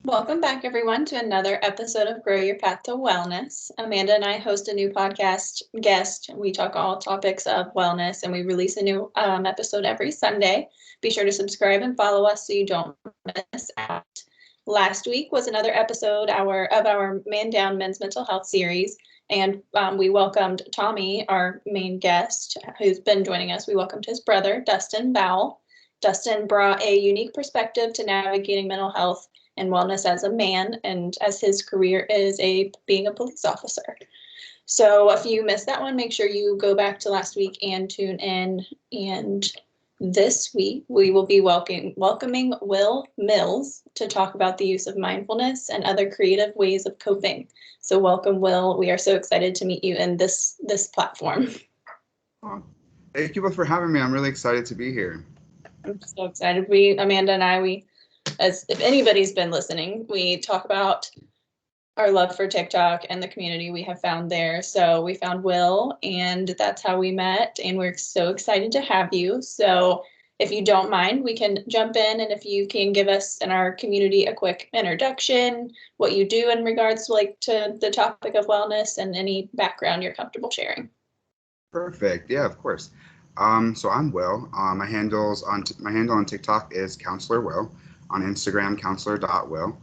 Welcome back, everyone, to another episode of Grow Your Path to Wellness. Amanda and I host a new podcast guest. We talk all topics of wellness, and we release a new episode every Sunday. Be sure to subscribe and follow us so you don't miss out. Last week was another episode of our Mandown Men's Mental Health series, and we welcomed Tommy, our main guest, who's been joining us. We welcomed his brother, Dustin Bowell. Dustin brought a unique perspective to navigating mental health and wellness as a man, and as his career is being a police officer. So if you missed that one, make sure you go back to last week and tune in. And this week, we will be welcoming Will Mills to talk about the use of mindfulness and other creative ways of coping. So welcome, Will. We are so excited to meet you in this platform. Oh, thank you both for having me. I'm really excited to be here. I'm so excited. Amanda and I, as if anybody's been listening, we talk about our love for TikTok and the community we have found there. So we found Will, and that's how we met, and we're so excited to have you. So if you don't mind, we can jump in, and if you can give us and our community a quick introduction, what you do in regards to the topic of wellness, and any background you're comfortable sharing. Perfect. Yeah, of course. So I'm Will. My handle on TikTok is Counselor Will. On Instagram, counselor.will.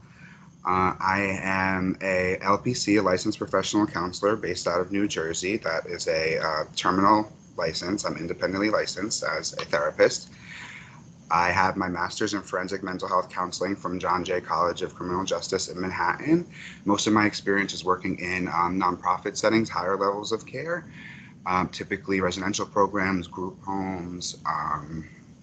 I am a LPC, a licensed professional counselor based out of New Jersey. That is a terminal license. I'm independently licensed as a therapist. I have my master's in forensic mental health counseling from John Jay College of Criminal Justice in Manhattan. Most of my experience is working in nonprofit settings, higher levels of care, typically residential programs, group homes,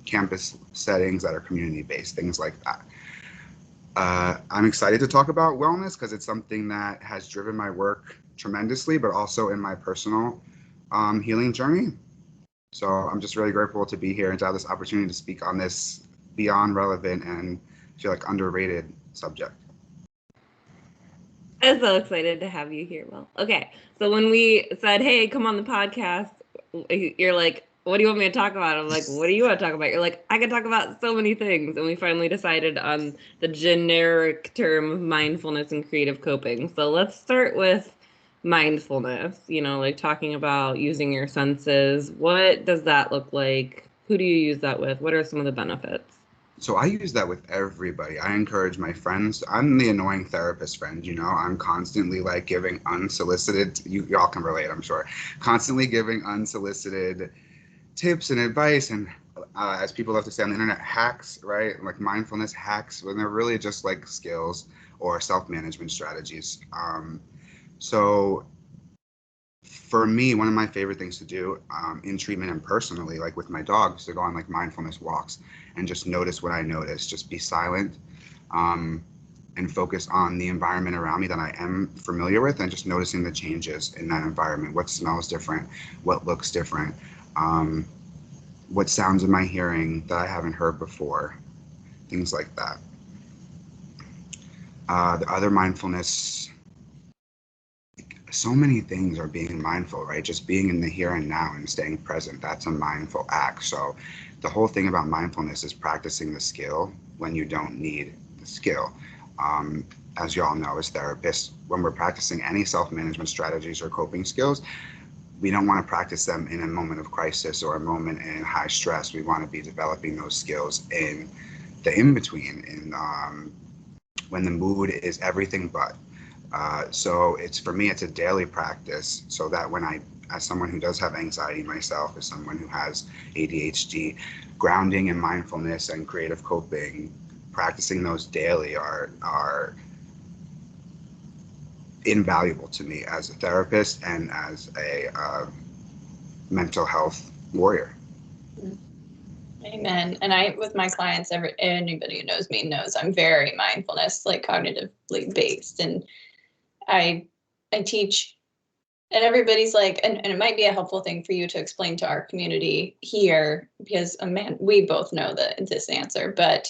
campus settings that are community-based, things like that. I'm excited to talk about wellness because it's something that has driven my work tremendously, but also in my personal healing journey. So I'm just really grateful to be here and to have this opportunity to speak on this beyond relevant and I feel like underrated subject. I'm so excited to have you here, Will. Okay, so when we said, hey, come on the podcast, you're like, what do you want me to talk about? I'm like, what do you want to talk about? You're like, I can talk about so many things. And we finally decided on the generic term of mindfulness and creative coping. So let's start with mindfulness, like talking about using your senses. What does that look like? Who do you use that with? What are some of the benefits? So I use that with everybody. I encourage my friends. I'm the annoying therapist friend, I'm constantly like giving unsolicited, y'all can relate, I'm sure, constantly giving unsolicited tips and advice and as people love to say on the internet, hacks, right? Like mindfulness hacks, when they're really just like skills or self-management strategies. So for me, one of my favorite things to do in treatment and personally, like with my dogs, to go on like mindfulness walks and just notice what I notice, just be silent and focus on the environment around me that I am familiar with and just noticing the changes in that environment. What smells different? What looks different? What sounds am I hearing that I haven't heard before? Things like that. The other mindfulness, so many things are being mindful, right? Just being in the here and now and staying present, that's a mindful act. So the whole thing about mindfulness is practicing the skill when you don't need the skill. As you all know, as therapists, when we're practicing any self-management strategies or coping skills, we don't want to practice them in a moment of crisis or a moment in high stress. We want to be developing those skills in the in-between, when the mood is everything but. So for me, it's a daily practice so that when as someone who does have anxiety myself, as someone who has ADHD, grounding and mindfulness and creative coping, practicing those daily are invaluable to me as a therapist and as a mental health warrior. Amen. And with my clients, anybody who knows me knows I'm very mindfulness, like cognitively based. And I teach, and everybody's like, and it might be a helpful thing for you to explain to our community here, because we both know this answer, but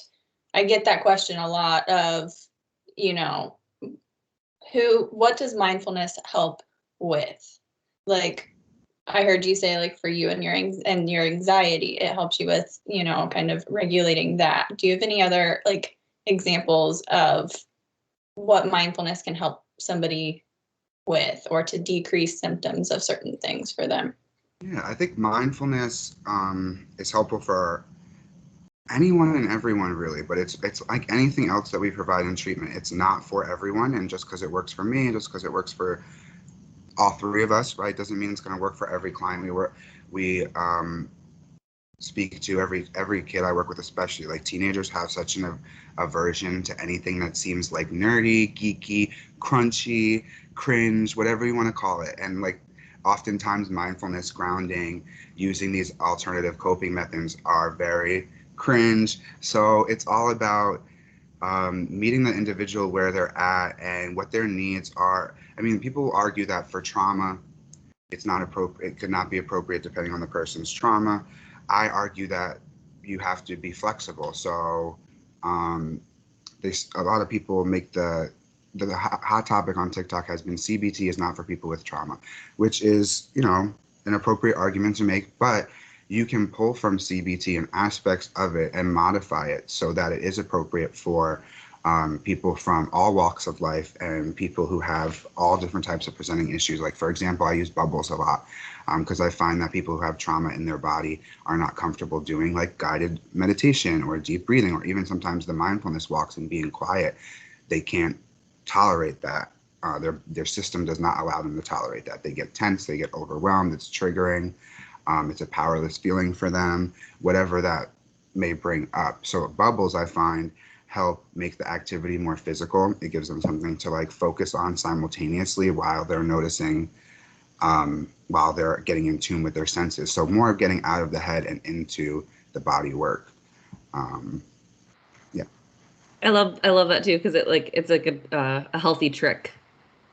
I get that question a lot of, what does mindfulness help with? Like, I heard you say, like, for you and your anxiety, it helps you with, kind of regulating that. Do you have any other like examples of what mindfulness can help somebody with, or to decrease symptoms of certain things for them. Yeah, I think mindfulness is helpful for anyone and everyone really, but it's like anything else that we provide in treatment. It's not for everyone, and just because it works for me, just because it works for all three of us, right, doesn't mean it's going to work for every client we speak to. Every kid I work with, especially like teenagers, have such an aversion to anything that seems like nerdy, geeky, crunchy, cringe, whatever you want to call it. And like oftentimes mindfulness, grounding, using these alternative coping methods are very cringe. So it's all about meeting the individual where they're at and what their needs are. I mean, people argue that for trauma, it's not appropriate. It could not be appropriate depending on the person's trauma. I argue that you have to be flexible. So, a lot of people make the hot topic on TikTok has been CBT is not for people with trauma, which is, an appropriate argument to make, but you can pull from CBT and aspects of it and modify it so that it is appropriate for people from all walks of life and people who have all different types of presenting issues. Like, for example, I use bubbles a lot because I find that people who have trauma in their body are not comfortable doing like guided meditation or deep breathing, or even sometimes the mindfulness walks and being quiet. They can't tolerate that. Their system does not allow them to tolerate that. They get tense, they get overwhelmed, it's triggering. It's a powerless feeling for them, whatever that may bring up. So bubbles, I find, help make the activity more physical. It gives them something to like focus on simultaneously while they're noticing, while they're getting in tune with their senses. So more of getting out of the head and into the body work. Yeah. I love that too, because it's like a healthy trick.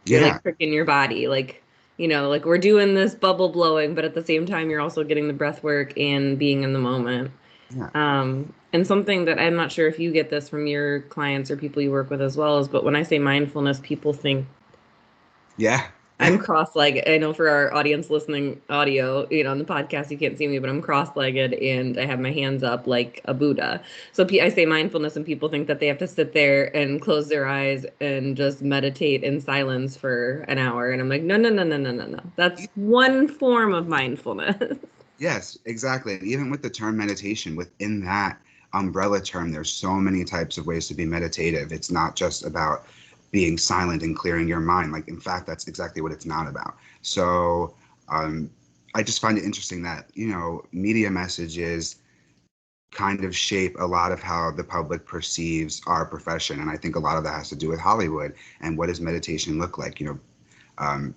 You're Yeah. like tricking your body, like, like we're doing this bubble blowing, but at the same time you're also getting the breath work and being in the moment. Yeah. And something that I'm not sure if you get this from your clients or people you work with as well is, but when I say mindfulness, people think Yeah. I'm cross-legged. I know for our audience listening audio, on the podcast, you can't see me, but I'm cross-legged and I have my hands up like a Buddha. So I say mindfulness and people think that they have to sit there and close their eyes and just meditate in silence for an hour. And I'm like, no, no, no, no, no, no, no. That's one form of mindfulness. Yes, exactly. And even with the term meditation, within that umbrella term, there's so many types of ways to be meditative. It's not just about being silent and clearing your mind. Like, in fact, that's exactly what it's not about. So I just find it interesting that, media messages kind of shape a lot of how the public perceives our profession. And I think a lot of that has to do with Hollywood and what does meditation look like, um,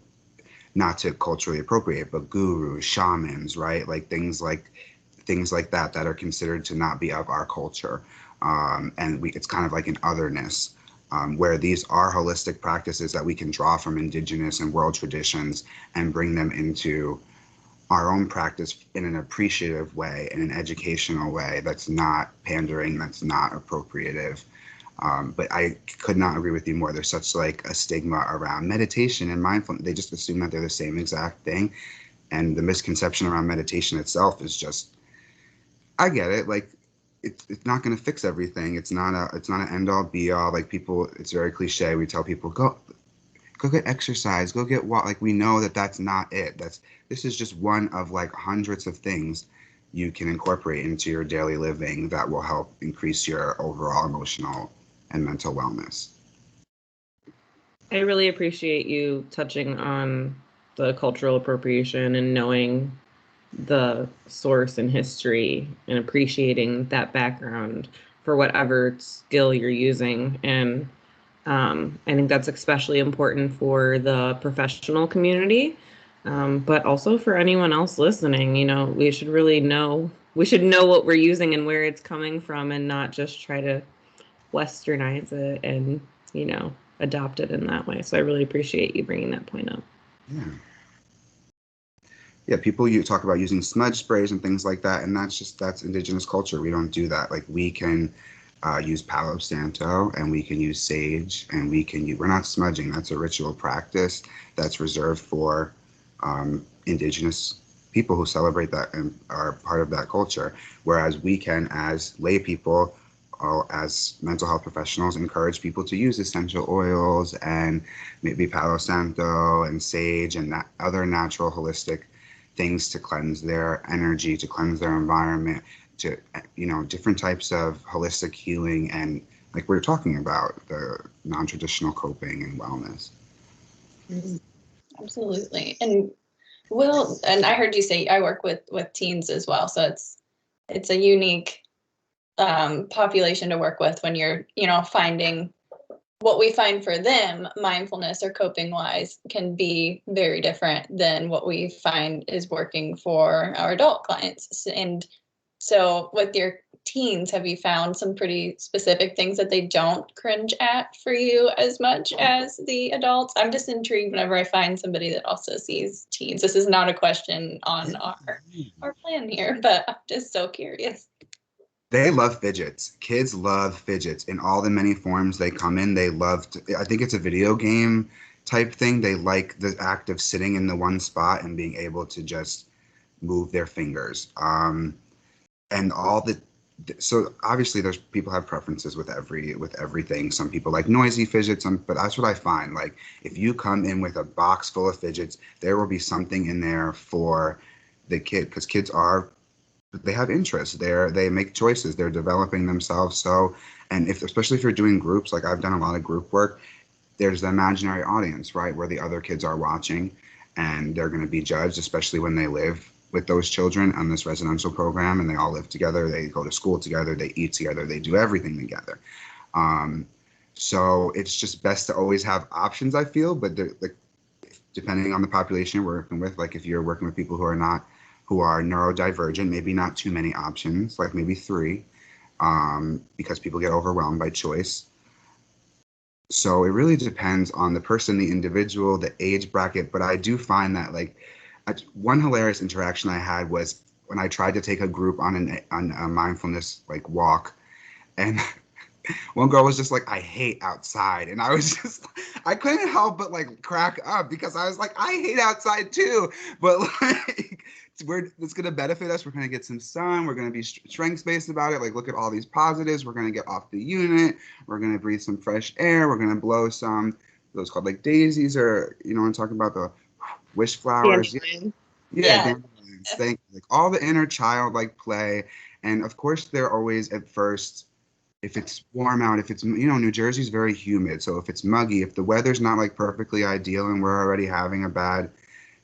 not to culturally appropriate, but gurus, shamans, right? Like things like that are considered to not be of our culture. And it's kind of like an otherness, where these are holistic practices that we can draw from indigenous and world traditions and bring them into our own practice in an appreciative way, in an educational way that's not pandering, that's not appropriative. But I could not agree with you more. There's such like a stigma around meditation and mindfulness. They just assume that they're the same exact thing. And the misconception around meditation itself is just, I get it. Like it's not going to fix everything. It's not an end all be all. Like people, it's very cliche. We tell people, go get exercise, go get walk. Like we know that that's not it. This is just one of like hundreds of things you can incorporate into your daily living that will help increase your overall emotional and mental wellness. I really appreciate you touching on the cultural appropriation and knowing the source and history and appreciating that background for whatever skill you're using. And I think that's especially important for the professional community, but also for anyone else listening. We should know what we're using and where it's coming from, and not just try to westernize it and adopt it in that way. So I really appreciate you bringing that point up. Yeah, people you talk about using smudge sprays and things like that, and that's indigenous culture. We don't do that. Like we can use Palo Santo and we can use sage, and we're not smudging. That's a ritual practice that's reserved for indigenous people who celebrate that and are part of that culture. Whereas we can, as lay people, as mental health professionals, encourage people to use essential oils and maybe Palo Santo and sage and that other natural holistic things to cleanse their energy, to cleanse their environment, to, different types of holistic healing and like we were talking about, the non-traditional coping and wellness. Absolutely. And and I heard you say I work with teens as well. So it's a unique population to work with when you're, finding what we find for them, mindfulness or coping wise, can be very different than what we find is working for our adult clients. And so with your teens, have you found some pretty specific things that they don't cringe at for you as much as the adults? I'm just intrigued whenever I find somebody that also sees teens. This is not a question on our plan here, but I'm just so curious. They love fidgets. Kids love fidgets in all the many forms they come in. They love I think it's a video game type thing. They like the act of sitting in the one spot and being able to just move their fingers. And so obviously there's people have preferences with everything. Some people like noisy fidgets, but that's what I find. Like if you come in with a box full of fidgets, there will be something in there for the kid, because kids they have interests. They make choices. They're developing themselves. So, and especially if you're doing groups, like I've done a lot of group work, there's the imaginary audience, right, where the other kids are watching and they're going to be judged, especially when they live with those children on this residential program and they all live together. They go to school together. They eat together. They do everything together. So it's just best to always have options, I feel, but like, depending on the population you're working with, like if you're working with people who are neurodivergent, maybe not too many options, like maybe 3, because people get overwhelmed by choice. So it really depends on the person, the individual, the age bracket. But I do find that like one hilarious interaction I had was when I tried to take a group on a mindfulness like walk, and one girl was just like, I hate outside. And I was just, I couldn't help but like crack up because I was like, I hate outside too. But like, it's going to benefit us. We're going to get some sun. We're going to be strengths-based about it. Like, look at all these positives. We're going to get off the unit. We're going to breathe some fresh air. We're going to blow some, those called like daisies, or, I'm talking about the wish flowers. Dandelion. Yeah. Dandelions. Thank you. Like all the inner child like play. And of course, they're always at first, if it's warm out, if it's, New Jersey's very humid. So if it's muggy, if the weather's not like perfectly ideal and we're already having a bad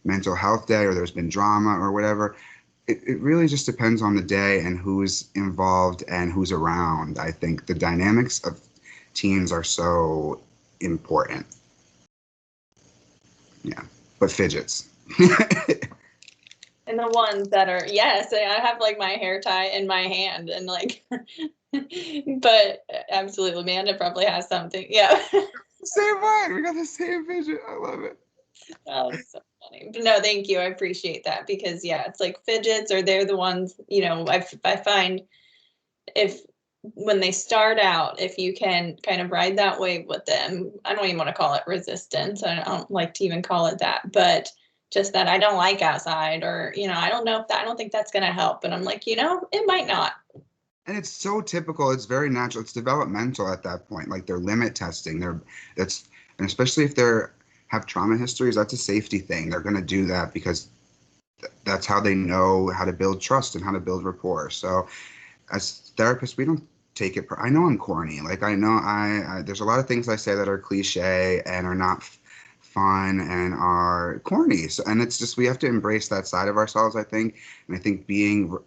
mental health day or there's been drama or whatever, it really just depends on the day and who's involved and who's around. I think the dynamics of teens are so important. Yeah, but fidgets. And the ones that are, yes, I have like my hair tie in my hand and like, but absolutely, Amanda probably has something. Yeah. Same one. We got the same fidget. I love it. Oh, that's so funny. But no, thank you. I appreciate that because yeah, it's like fidgets, or they're the ones, I find when they start out, if you can kind of ride that wave with them, I don't even want to call it resistance. I don't like to even call it that, but just that I don't like outside, or, I don't know I don't think that's going to help. And I'm like, it might not. And it's so typical. It's very natural. It's developmental at that point. Like they're limit testing. And especially if have trauma histories, that's a safety thing. They're going to do that because that's how they know how to build trust and how to build rapport. So as therapists, we don't take it. I know I'm corny. Like I know there's a lot of things I say that are cliche and are not fun and are corny. So, and it's just, we have to embrace that side of ourselves, I think. And I think being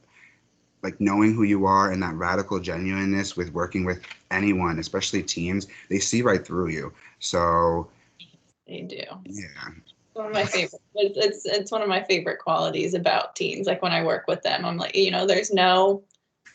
like knowing who you are and that radical genuineness with working with anyone, especially teens, they see right through you. So they do. Yeah. One of my favorite. It's one of my favorite qualities about teens. Like when I work with them, I'm like, there's no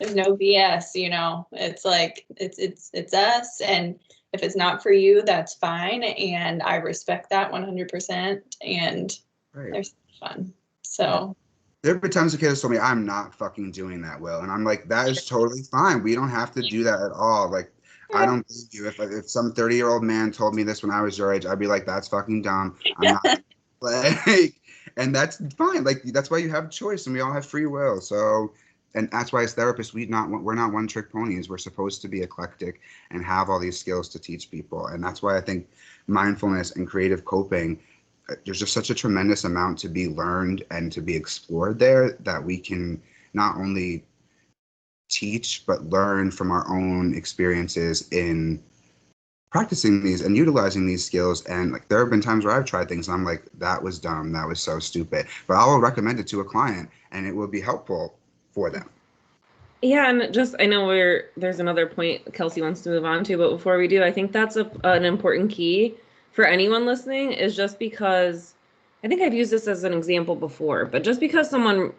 BS. It's like it's us, and if it's not for you, that's fine, and I respect that 100%. And Right. They're fun. So. There have been times the kids told me, I'm not fucking doing that, Will. And I'm like, that is totally fine. We don't have to do that at all. Like, I don't believe you. If some 30-year-old man told me this when I was your age, I'd be like, that's fucking dumb. I'm not like, and that's fine. Like, that's why you have choice and we all have free will. So And that's why as therapists, we're not one trick ponies. We're supposed to be eclectic and have all these skills to teach people. And that's why I think mindfulness and creative coping, there's just such a tremendous amount to be learned and to be explored there, that we can not only teach but learn from our own experiences in practicing these and utilizing these skills. And like, there have been times where I've tried things and I'm like, that was dumb, that was so stupid, but I will recommend it to a client and it will be helpful for them. Yeah, and just I know there's another point Kelsey wants to move on to, but before we do, I think that's an important key for anyone listening, is just because I think I've used this as an example before, but just because someone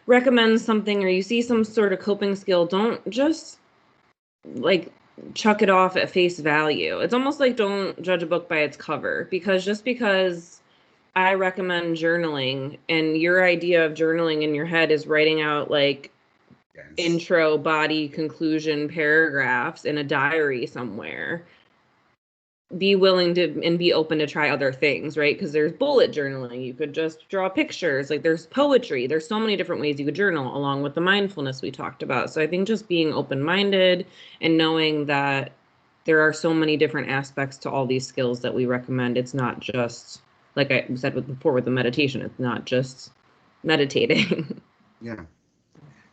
recommends something or you see some sort of coping skill, don't just like chuck it off at face value. It's almost like don't judge a book by its cover, because just because I recommend journaling and your idea of journaling in your head is writing out like Yes. intro, body, conclusion paragraphs in a diary somewhere, be willing to and be open to try other things, right? Because there's bullet journaling, you could just draw pictures, like there's poetry, there's so many different ways you could journal, along with the mindfulness we talked about. So I think just being open-minded and knowing that there are so many different aspects to all these skills that we recommend. It's not just, like I said before with the meditation, it's not just meditating. Yeah.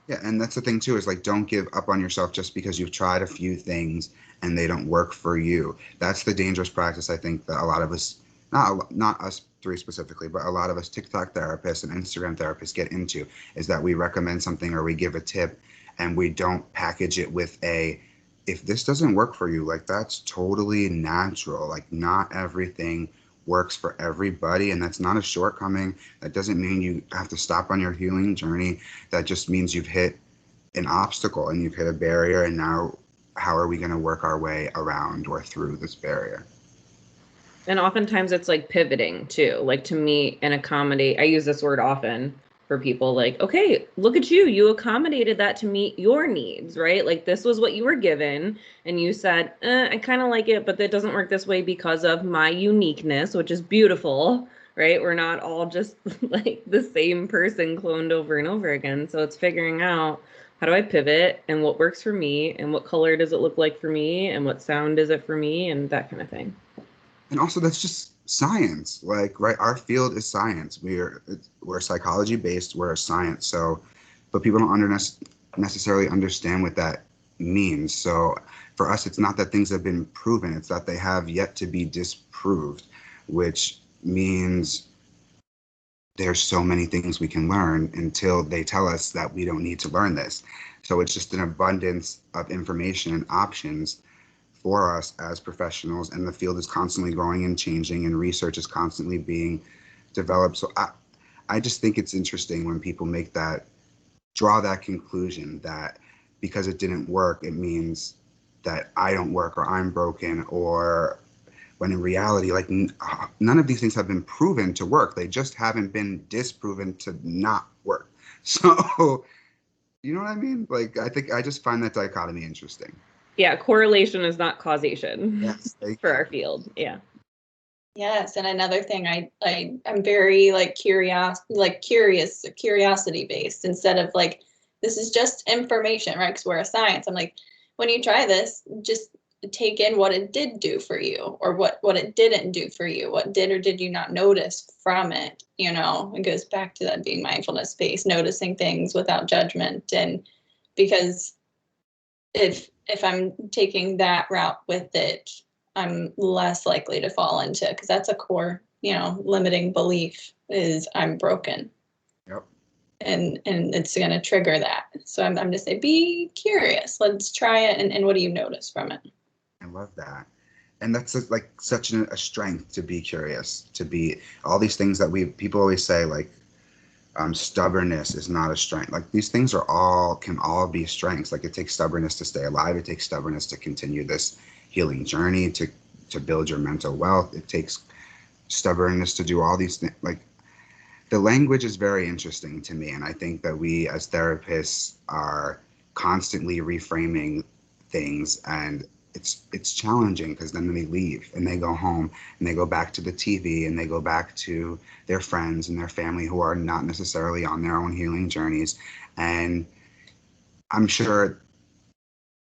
Yeah, and that's the thing too, is like, don't give up on yourself just because you've tried a few things and they don't work for you. That's the dangerous practice, I think, that a lot of us, not us three specifically, but a lot of us TikTok therapists and Instagram therapists get into, is that we recommend something or we give a tip and we don't package it with if this doesn't work for you, like, that's totally natural. Like, not everything works for everybody, and that's not a shortcoming. That doesn't mean you have to stop on your healing journey. That just means you've hit an obstacle and you've hit a barrier, and now how are we going to work our way around or through this barrier? And oftentimes it's like pivoting too, like to meet and accommodate. I use this word often for people, like, okay, look at you. You accommodated that to meet your needs, right? Like, this was what you were given. And you said, I kind of like it, but that doesn't work this way because of my uniqueness, which is beautiful, right? We're not all just like the same person cloned over and over again. So it's figuring out, how do I pivot and what works for me and what color does it look like for me and what sound is it for me and that kind of thing. And also, that's just science. Like, right, our field is science. We're psychology based, we're a science. So, but people don't necessarily understand what that means. So for us, it's not that things have been proven, it's that they have yet to be disproved, which means there's so many things we can learn until they tell us that we don't need to learn this. So it's just an abundance of information and options for us as professionals, and the field is constantly growing and changing, and research is constantly being developed. So I just think it's interesting when people draw that conclusion that because it didn't work, it means that I don't work or I'm broken, or when in reality, like, none of these things have been proven to work. They just haven't been disproven to not work. So, you know what I mean? Like, I just find that dichotomy interesting. Yeah, correlation is not causation. Yes, for our field. Yeah. Yes, and another thing, I'm very like curiosity based, instead of like, this is just information, right? Because we're a science. I'm like, when you try this, just take in what it did do for you, or what it didn't do for you. What did or did you not notice from it? You know, it goes back to that being mindfulness based, noticing things without judgment. And because if I'm taking that route with it, I'm less likely to fall into, because that's a core, limiting belief, is I'm broken. Yep. And it's going to trigger that. So I'm going to say, be curious. Let's try it. And what do you notice from it? I love that. And that's like such a strength, to be curious, to be all these things that people always say, like, stubbornness is not a strength. Like, these things can all be strengths. Like, it takes stubbornness to stay alive. It takes stubbornness to continue this healing journey, to build your mental wealth. It takes stubbornness to do all these things. Like, the language is very interesting to me. And I think that we as therapists are constantly reframing things, and it's challenging, because then they leave and they go home and they go back to the TV and they go back to their friends and their family who are not necessarily on their own healing journeys. And I'm sure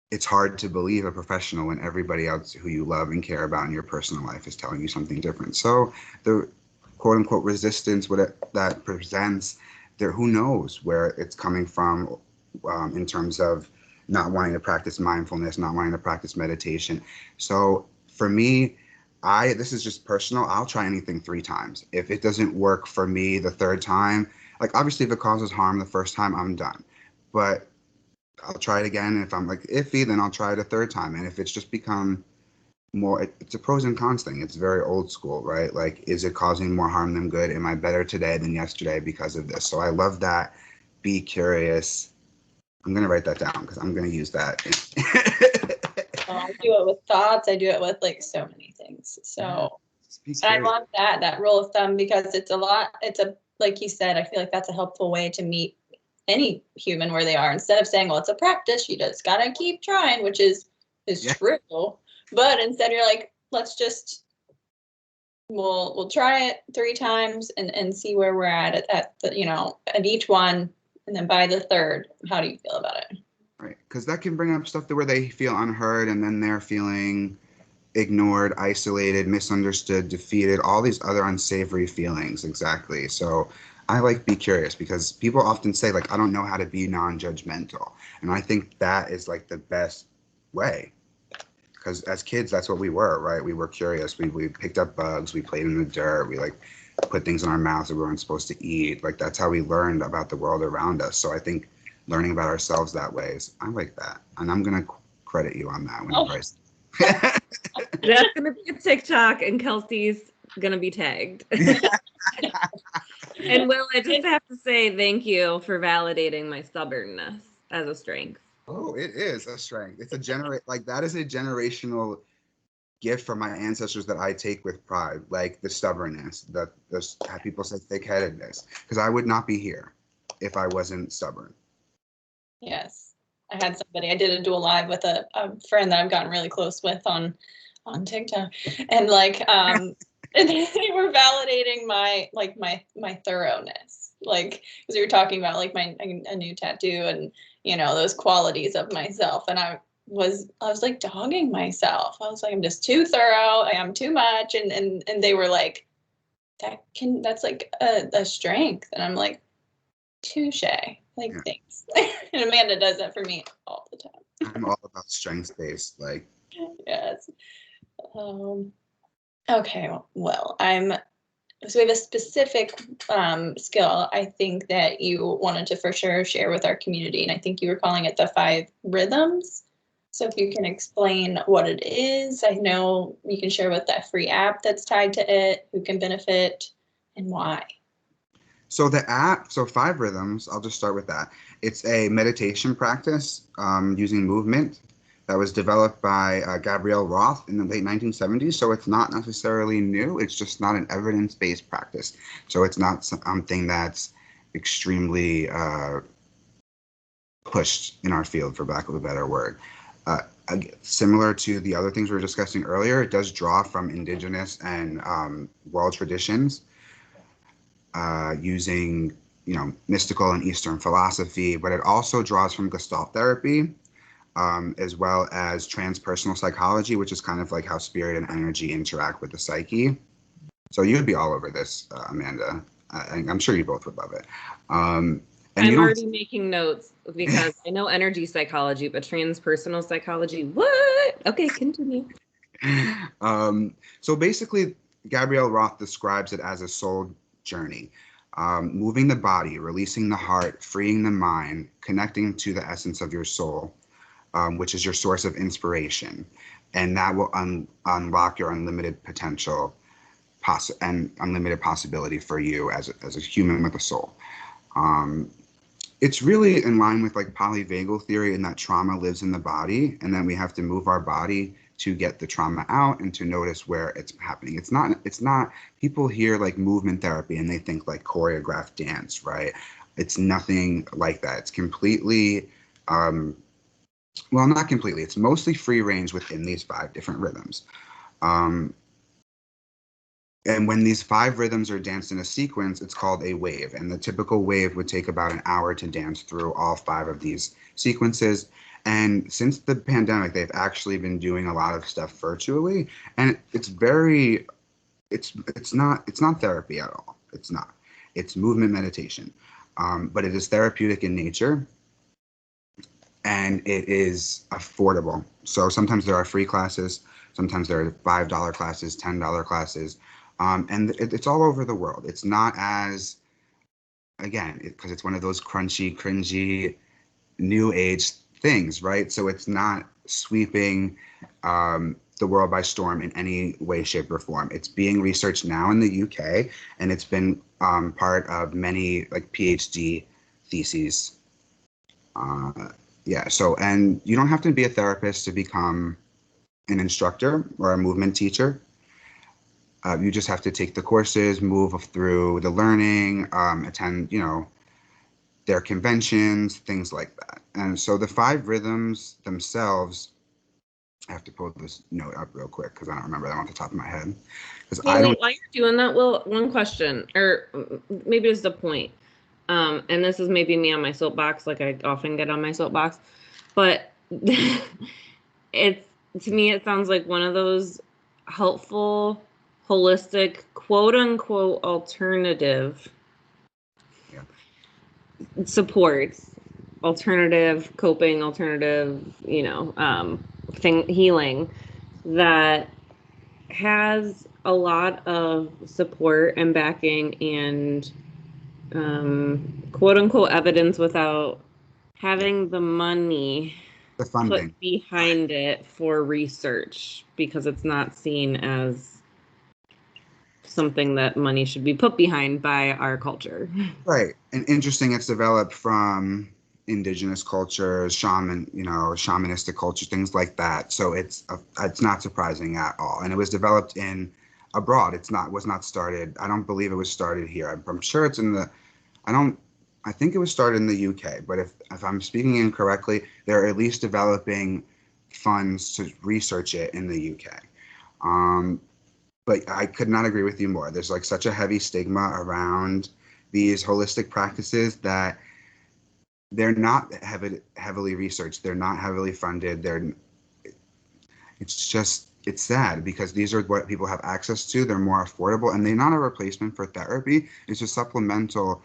it's hard to believe a professional when everybody else who you love and care about in your personal life is telling you something different. So the quote unquote resistance that presents there, who knows where it's coming from, in terms of not wanting to practice mindfulness, not wanting to practice meditation. So for me, this is just personal. I'll try anything 3 times. If it doesn't work for me the third time, like obviously if it causes harm the first time, I'm done. But I'll try it again. And if I'm like iffy, then I'll try it a third time. And if it's just become more, it's a pros and cons thing. It's very old school, right? Like, is it causing more harm than good? Am I better today than yesterday because of this? So I love that. Be curious. I'm going to write that down because I'm going to use that. I do it with thoughts. I do it with like so many things. So and I love that rule of thumb, because it's like you said, I feel like that's a helpful way to meet any human where they are, instead of saying, well, it's a practice, you just gotta keep trying, which is true. But instead you're like, we'll try it 3 times and see where we're at each one, and then by the third, how do you feel about it? Right, because that can bring up stuff where they feel unheard, and then they're feeling ignored, isolated, misunderstood, defeated, all these other unsavory feelings. Exactly. So I like be curious, because people often say like, I don't know how to be non-judgmental. And I think that is like the best way, because as kids, that's what we were, right? We were curious. We picked up bugs. We played in the dirt. We like put things in our mouths that we weren't supposed to eat. Like that's how we learned about the world around us. So I think learning about ourselves that way I like that. And I'm going to credit you on that whenever That's going to be a TikTok, and Kelsey's going to be tagged. And Will, I just have to say thank you for validating my stubbornness as a strength. Oh, it is a strength. It's that is a generational gift from my ancestors that I take with pride, like the stubbornness, the people say thick-headedness, because I would not be here if I wasn't stubborn. Yes. I did a dual live with a friend that I've gotten really close with on TikTok, and like and they were validating my thoroughness, like because we were talking about like a new tattoo and those qualities of myself, and I was like dogging myself. I was like, I'm just too thorough, I'm too much, and they were like, that's like a strength, and I'm like, touche. Like, Yeah. thanks. And Amanda does that for me all the time. I'm all about strengths-based, like. Yes. Okay. Well, so we have a specific skill I think that you wanted to for sure share with our community, and I think you were calling it the 5 rhythms. So if you can explain what it is, I know you can share with that free app that's tied to it, who can benefit, and why. So the app, 5 rhythms, I'll just start with that. It's a meditation practice using movement that was developed by Gabrielle Roth in the late 1970s. So it's not necessarily new. It's just not an evidence-based practice. So it's not something that's extremely pushed in our field, for lack of a better word. Similar to the other things we were discussing earlier, it does draw from indigenous and world traditions. Using mystical and Eastern philosophy, but it also draws from Gestalt therapy, as well as transpersonal psychology, which is kind of like how spirit and energy interact with the psyche. So you'd be all over this, Amanda. I'm sure you both would love it. I'm already making notes because I know energy psychology, but transpersonal psychology, what? Okay, continue. So basically, Gabrielle Roth describes it as a soul journey, moving the body, releasing the heart, freeing the mind, connecting to the essence of your soul, which is your source of inspiration, and that will unlock your unlimited potential and unlimited possibility for you as a human with a soul. It's really in line with like polyvagal theory, in that trauma lives in the body, and then we have to move our body to get the trauma out and to notice where it's happening. It's not people hear like movement therapy and they think like choreographed dance, right? It's nothing like that. It's completely, well, not completely. It's mostly free range within these 5 different rhythms. And when these 5 rhythms are danced in a sequence, it's called a wave. And the typical wave would take about an hour to dance through all 5 of these sequences. And since the pandemic, they've actually been doing a lot of stuff virtually, and it's not therapy at all. It's not. It's movement meditation, but it is therapeutic in nature, and it is affordable. So sometimes there are free classes, sometimes there are $5 classes, $10 classes, and it's all over the world. It's not as, again, because it's one of those crunchy, cringy, new age things, right? So it's not sweeping the world by storm in any way, shape, or form. It's being researched now in the UK, and it's been part of many like PhD theses. Yeah, so, and you don't have to be a therapist to become an instructor or a movement teacher. You just have to take the courses, move through the learning, attend, their conventions, things like that. And so the 5 rhythms themselves, I have to pull this note up real quick because I don't remember them off the top of my head. While you're doing that, Will, one question, or maybe it's the point. And this is maybe me on my soapbox, like I often get on my soapbox, but to me, it sounds like one of those helpful, holistic, quote unquote, alternative supports, alternative coping, alternative, healing that has a lot of support and backing and quote unquote evidence without having the money, the funding put behind it for research, because it's not seen as something that money should be put behind by our culture. Right. And interesting, it's developed from indigenous cultures, shamanistic cultures, things like that. So it's not surprising at all. And it was developed abroad. Was not started. I don't believe it was started here. I'm sure it's I think it was started in the UK, but if I'm speaking incorrectly, they're at least developing funds to research it in the UK. But I could not agree with you more. There's like such a heavy stigma around these holistic practices that they're not heavily researched. They're not heavily funded. It's sad because these are what people have access to. They're more affordable, and they're not a replacement for therapy. It's just supplemental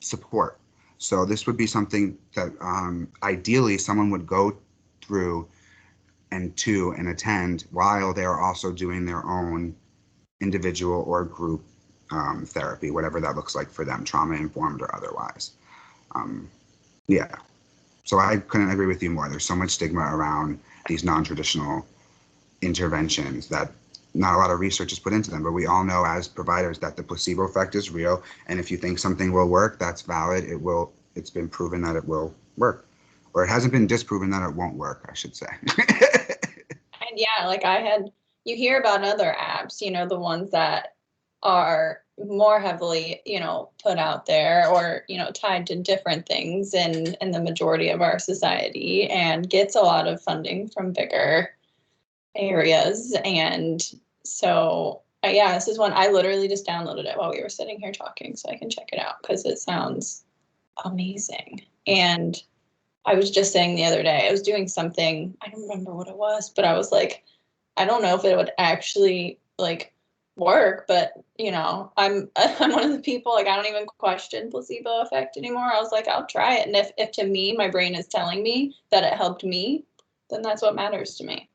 support. So this would be something that ideally someone would go through and attend while they're also doing their own individual or group therapy, whatever that looks like for them, trauma informed or otherwise. Yeah. So I couldn't agree with you more. There's so much stigma around these non-traditional interventions that not a lot of research is put into them, but we all know as providers that the placebo effect is real. And if you think something will work, that's valid. It's been proven that it will work, or it hasn't been disproven that it won't work, I should say. And yeah, like you hear about other apps, the ones that are more heavily, put out there or, tied to different things in the majority of our society, and gets a lot of funding from bigger areas. And so, yeah, this is one I literally just downloaded it while we were sitting here talking so I can check it out because it sounds amazing. And I was just saying the other day, I was doing something, I don't remember what it was, but I was like, I don't know if it would actually work, but I'm one of the people, I don't even question placebo effect anymore. I was like, I'll try it. And if to me, my brain is telling me that it helped me, then that's what matters to me.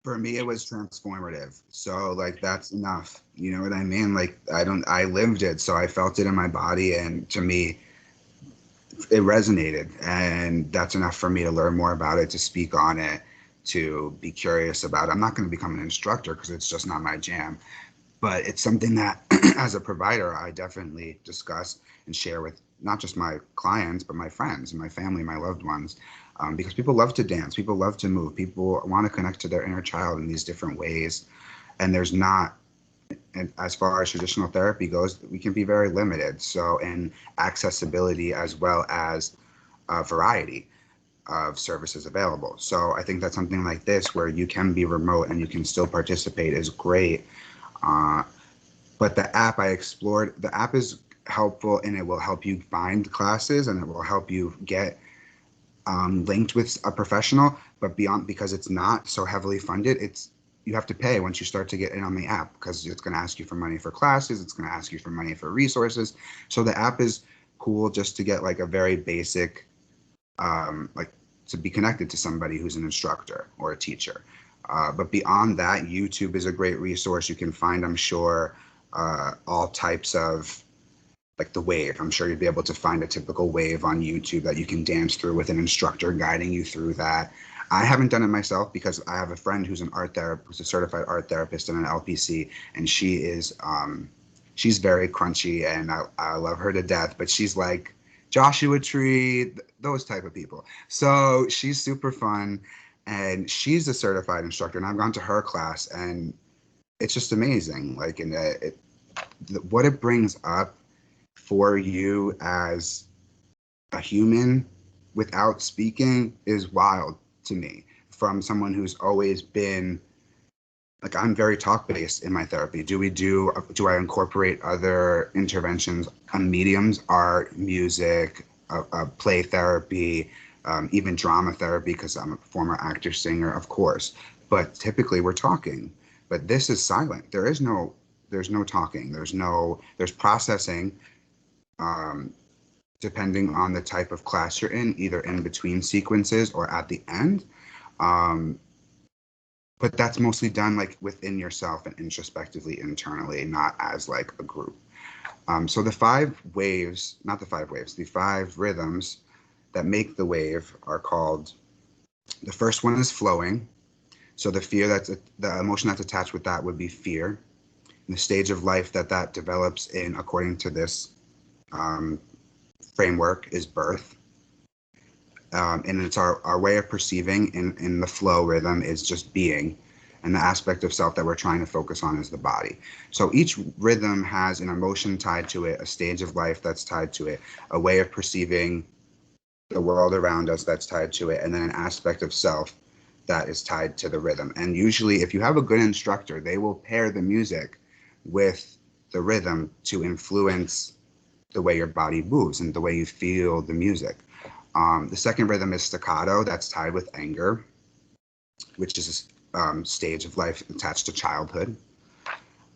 For me, it was transformative. So that's enough. You know what I mean? I lived it. So I felt it in my body. And to me, it resonated. And that's enough for me to learn more about it, to speak on it, to be curious about it. I'm not going to become an instructor because it's just not my jam. But it's something that as a provider, I definitely discuss and share with not just my clients, but my friends and my family, my loved ones. Because people love to dance, people love to move, people want to connect to their inner child in these different ways. And there's not, and as far as traditional therapy goes, we can be very limited. So in accessibility as well as variety of services available. So I think that something like this, where you can be remote and you can still participate, is great. But the app I explored, the app is helpful and it will help you find classes and it will help you get linked with a professional. But beyond, because it's not so heavily funded, you have to pay once you start to get in on the app, because it's going to ask you for money for classes. It's going to ask you for money for resources. So the app is cool just to get like a very basic, like to be connected to somebody who's an instructor or a teacher. But beyond that, YouTube is a great resource. You can find, I'm sure, all types of, like the wave. I'm sure you'd be able to find a typical wave on YouTube that you can dance through with an instructor guiding you through that. I haven't done it myself because I have a friend who's who's a certified art therapist and an LPC, and she's very crunchy, and I love her to death, but she's like Joshua Tree, those type of people. So she's super fun, and she's a certified instructor, and I've gone to her class, and it's just amazing. Like, what it brings up for you as a human without speaking is wild to me, from someone who's always been like, I'm very talk based in my therapy. Do I incorporate other interventions on mediums, art, music, play therapy, even drama therapy, because I'm a former actor, singer, of course, but typically we're talking. But this is silent. There's no talking. There's processing, depending on the type of class you're in, either in between sequences or at the end. But that's mostly done like within yourself and introspectively, internally, not as like a group. So the five rhythms that make the wave are called, the first one is flowing. So the emotion that's attached with that would be fear. And the stage of life that develops in, according to this framework, is birth. And it's our way of perceiving in the flow rhythm is just being. And the aspect of self that we're trying to focus on is the body. So each rhythm has an emotion tied to it, a stage of life that's tied to it, a way of perceiving the world around us that's tied to it, and then an aspect of self that is tied to the rhythm. And usually, if you have a good instructor, they will pair the music with the rhythm to influence the way your body moves and the way you feel the music. The second rhythm is staccato, that's tied with anger, which is a stage of life attached to childhood.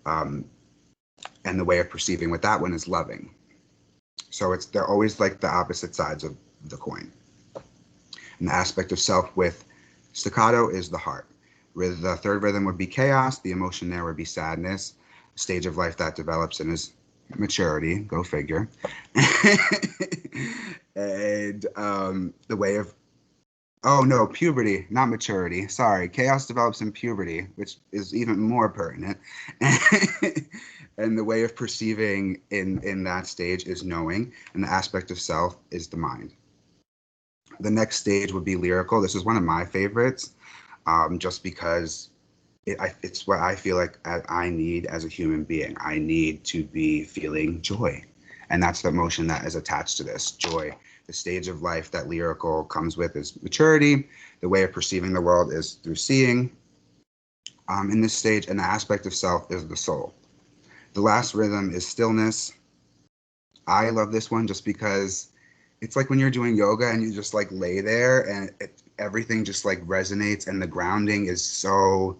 And the way of perceiving with that one is loving. So they're always like the opposite sides of the coin. And the aspect of self with staccato is the heart. The third rhythm would be chaos. The emotion there would be sadness. The stage of life that develops in is maturity, go figure. And the way of, puberty, not maturity. Sorry, chaos develops in puberty, which is even more pertinent. And the way of perceiving in that stage is knowing, and the aspect of self is the mind. The next stage would be lyrical. This is one of my favorites, just because it's what I feel like I need as a human being. I need to be feeling joy. And that's the emotion that is attached to this, joy. The stage of life that lyrical comes with is maturity. The way of perceiving the world is through seeing in this stage, and the aspect of self is the soul. The last rhythm is stillness. I love this one just because it's like when you're doing yoga and you just like lay there and everything just like resonates, and the grounding is so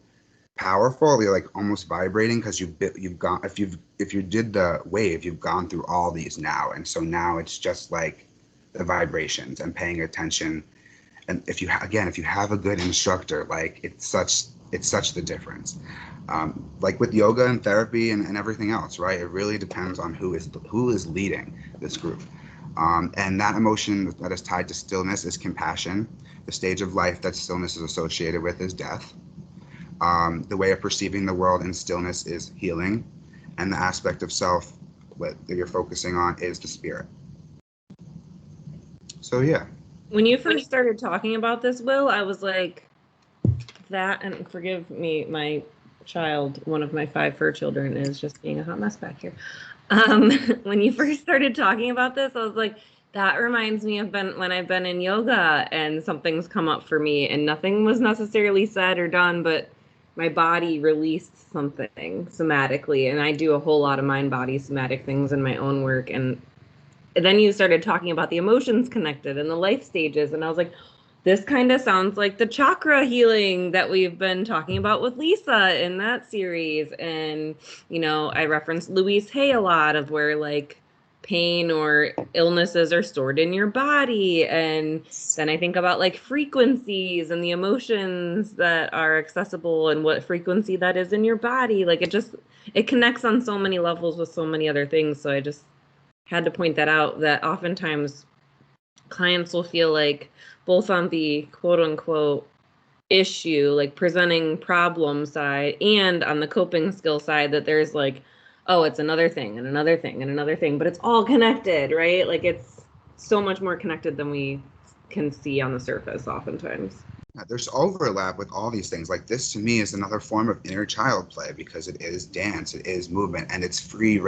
powerful. You're like almost vibrating because you've gone, if you did the wave, you've gone through all these now, and so now it's just like the vibrations and paying attention. And if you have a good instructor, like it's such the difference. Like with yoga and therapy and everything else, right? It really depends on who is leading this group. And that emotion that is tied to stillness is compassion. The stage of life that stillness is associated with is death. The way of perceiving the world in stillness is healing. And the aspect of self that you're focusing on is the spirit. So, yeah. When you first started talking about this, Will, I was like, that, and forgive me, my child, one of my 5 fur children, is just being a hot mess back here. When you first started talking about this, I was like, that reminds me of when I've been in yoga and something's come up for me and nothing was necessarily said or done, but my body released something somatically. And I do a whole lot of mind body somatic things in my own work. And then you started talking about the emotions connected and the life stages. And I was like, this kind of sounds like the chakra healing that we've been talking about with Lisa in that series. And, you know, I referenced Louise Hay a lot of where like pain or illnesses are stored in your body. And then I think about like frequencies and the emotions that are accessible and what frequency that is in your body. Like it connects on so many levels with so many other things. So I just had to point that out, that oftentimes clients will feel like both on the quote unquote issue, like presenting problem side, and on the coping skill side, that there's like, oh, it's another thing and another thing and another thing, but it's all connected, right? Like it's so much more connected than we can see on the surface oftentimes. Yeah, there's overlap with all these things. Like this to me is another form of inner child play because it is dance, it is movement, and it's free.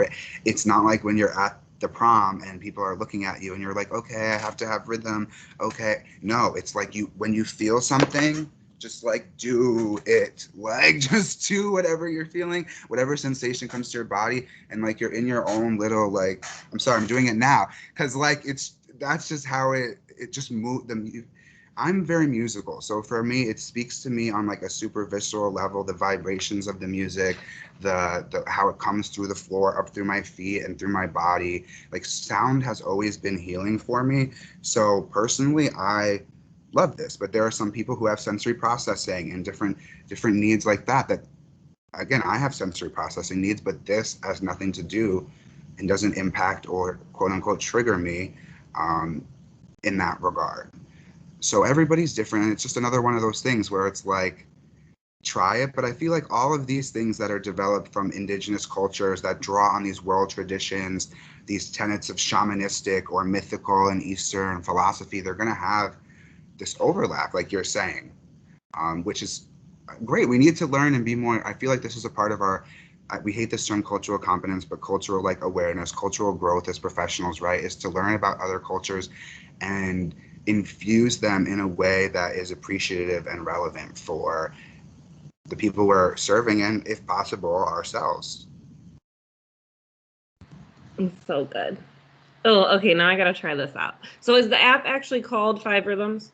It's not like when you're at the prom and people are looking at you and you're like, okay, I have to have rhythm. Okay. No, it's like when you feel something, just like do it. Like just do whatever you're feeling, whatever sensation comes to your body, and like you're in your own little like, I'm sorry, I'm doing it now. Cause like that's just how it just moved them. I'm very musical, so for me, it speaks to me on like a super visceral level. The vibrations of the music, the how it comes through the floor, up through my feet, and through my body. Like sound has always been healing for me. So personally, I love this. But there are some people who have sensory processing and different needs like that. That again, I have sensory processing needs, but this has nothing to do and doesn't impact or quote unquote trigger me in that regard. So everybody's different, and it's just another one of those things where it's like, try it. But I feel like all of these things that are developed from indigenous cultures that draw on these world traditions, these tenets of shamanistic or mythical and Eastern philosophy, they're going to have this overlap, like you're saying, which is great. We need to learn and be more. I feel like this is a part of our, we hate this term cultural competence, but cultural like awareness, cultural growth as professionals, right, is to learn about other cultures and infuse them in a way that is appreciative and relevant for the people we're serving and, if possible, ourselves. It's so good. Oh, okay, now I gotta try this out. So is the app actually called 5 Rhythms?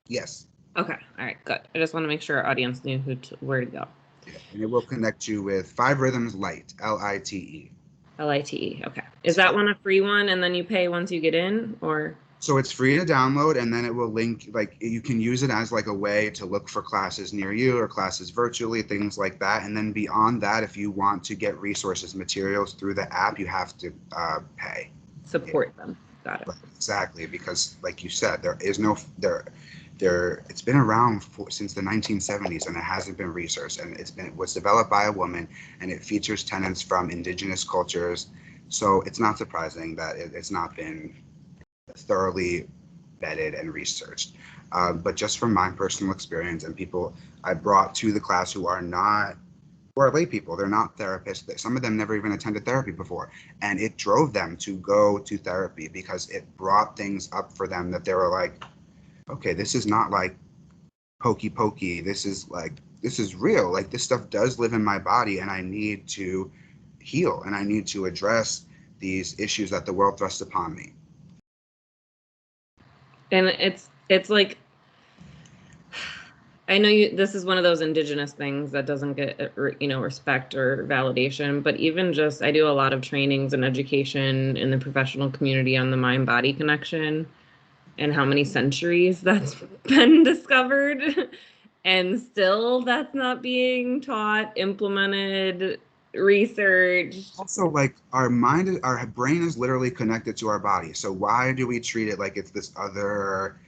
Yes. Okay, all right, good. I just want to make sure our audience knew where to go. Yeah, and it will connect you with 5 Rhythms Lite, Lite. Lite, okay. Is that one a free one and then you pay once you get in, or? So it's free to download, and then it will link, like you can use it as like a way to look for classes near you or classes virtually, things like that. And then beyond that, if you want to get resources, materials through the app, you have to pay. Support them. Got it. Exactly, because like you said, there is no it's been around since the 1970s, and it hasn't been researched, and it was developed by a woman, and it features tenets from indigenous cultures. So it's not surprising that it's not been thoroughly vetted and researched. But just from my personal experience and people I brought to the class who are lay people, they're not therapists. Some of them never even attended therapy before. And it drove them to go to therapy because it brought things up for them that they were like, okay, this is not like pokey pokey. This is real. Like this stuff does live in my body, and I need to heal, and I need to address these issues that the world thrusts upon me. And it's like, I know this is one of those indigenous things that doesn't get, respect or validation, but even just, I do a lot of trainings and education in the professional community on the mind-body connection and how many centuries that's been discovered. And still that's not being taught, implemented, researched. Also, like our brain is literally connected to our body. So why do we treat it like it's this other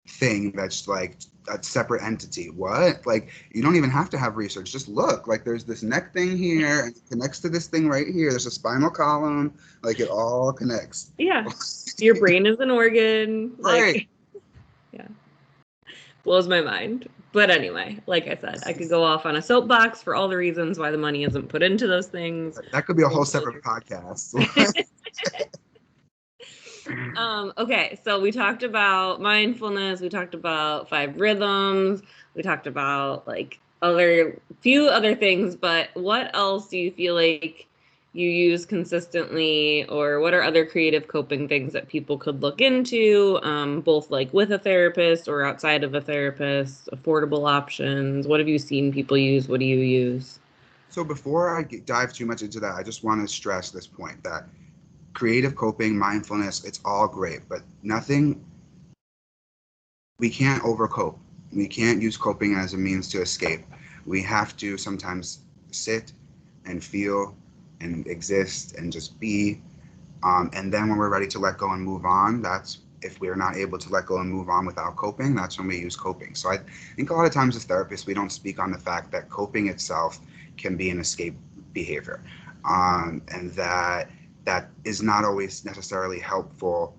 thing that's like a separate entity? What? Like you don't even have to have research. Just look. Like there's this neck thing here, and it connects to this thing right here. There's a spinal column. Like it all connects. Yeah. Your brain is an organ. Right. Like, yeah. Blows my mind. But anyway, like I said, I could go off on a soapbox for all the reasons why the money isn't put into those things. That could be a whole separate podcast. Okay, so we talked about mindfulness, we talked about 5 rhythms, we talked about like few other things, but what else do you feel like you use consistently, or what are other creative coping things that people could look into, both like with a therapist or outside of a therapist, affordable options? What have you seen people use? What do you use? So before I dive too much into that, I just want to stress this point that creative coping, mindfulness, it's all great, but nothing, we can't overcope. We can't use coping as a means to escape. We have to sometimes sit and feel and exist and just be. And then when we're ready to let go and move on, that's if we're not able to let go and move on without coping, that's when we use coping. So I think a lot of times as therapists, we don't speak on the fact that coping itself can be an escape behavior, and that is not always necessarily helpful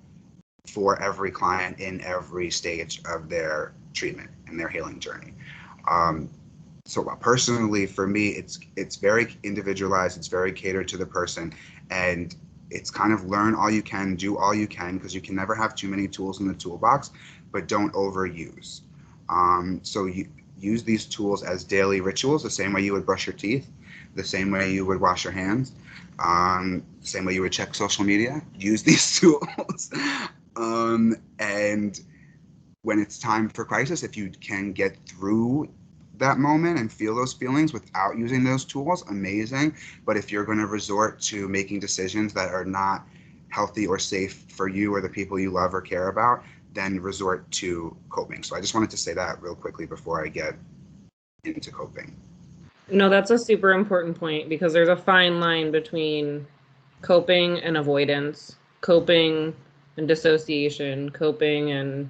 for every client in every stage of their treatment and their healing journey. Um, so personally, for me, it's very individualized. It's very catered to the person, and it's kind of learn all you can, do all you can, because you can never have too many tools in the toolbox, but don't overuse. So you use these tools as daily rituals, the same way you would brush your teeth, the same way you would wash your hands, same way you would check social media. Use these tools, and when it's time for crisis, if you can get through that moment and feel those feelings without using those tools, amazing. But if you're going to resort to making decisions that are not healthy or safe for you or the people you love or care about, then resort to coping. So I just wanted to say that real quickly before I get into coping. No, that's a super important point, because there's a fine line between coping and avoidance, coping and dissociation, coping and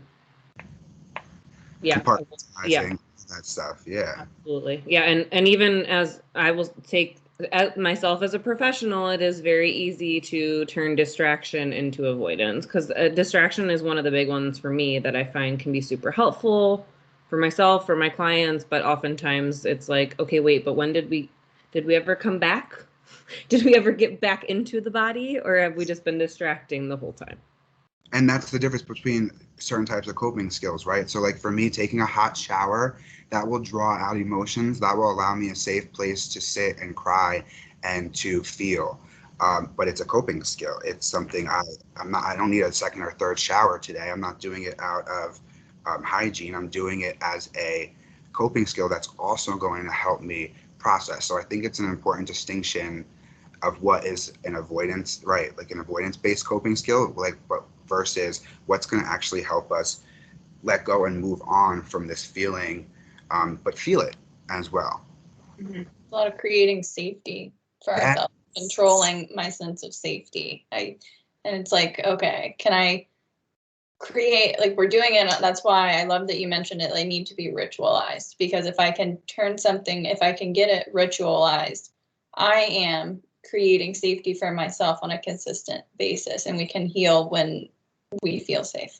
yeah, yeah, Compartmentalizing that stuff. Yeah. absolutely. Yeah, and even as I will take as myself as a professional, it is very easy to turn distraction into avoidance, because distraction is one of the big ones for me that I find can be super helpful for myself, for my clients, but oftentimes it's like, okay, wait, but when did we ever come back? Did we ever get back into the body, or have we just been distracting the whole time? And that's the difference between certain types of coping skills, right? So like for me, taking a hot shower, that will draw out emotions, that will allow me a safe place to sit and cry and to feel. But it's a coping skill. It's something I don't need a second or third shower today. I'm not doing it out of hygiene. I'm doing it as a coping skill that's also going to help me process. So I think it's an important distinction of what is an avoidance, right? Like an avoidance-based coping skill, like but versus what's going to actually help us let go and move on from this feeling, but feel it as well. Mm-hmm. A lot of creating safety for That ourselves, controlling my sense of safety. And it's like, okay, can I create, like we're doing it, that's why I love that you mentioned it, they need to be ritualized, because if I can turn something, if I can get it ritualized, I am creating safety for myself on a consistent basis, and we can heal when we feel safe.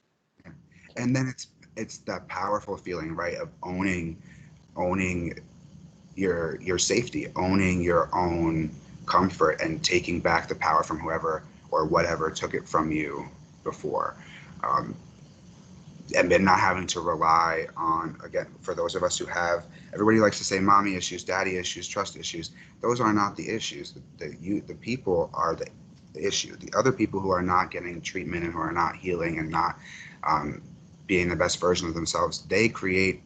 and then it's that powerful feeling, right, of owning your safety, owning your own comfort, and taking back the power from whoever or whatever took it from you before. Um, and then not having to rely on, again, for those of us who have, everybody likes to say mommy issues, daddy issues, trust issues. Those are not the issues. The people are the issue. The other people who are not getting treatment and who are not healing and not being the best version of themselves, they create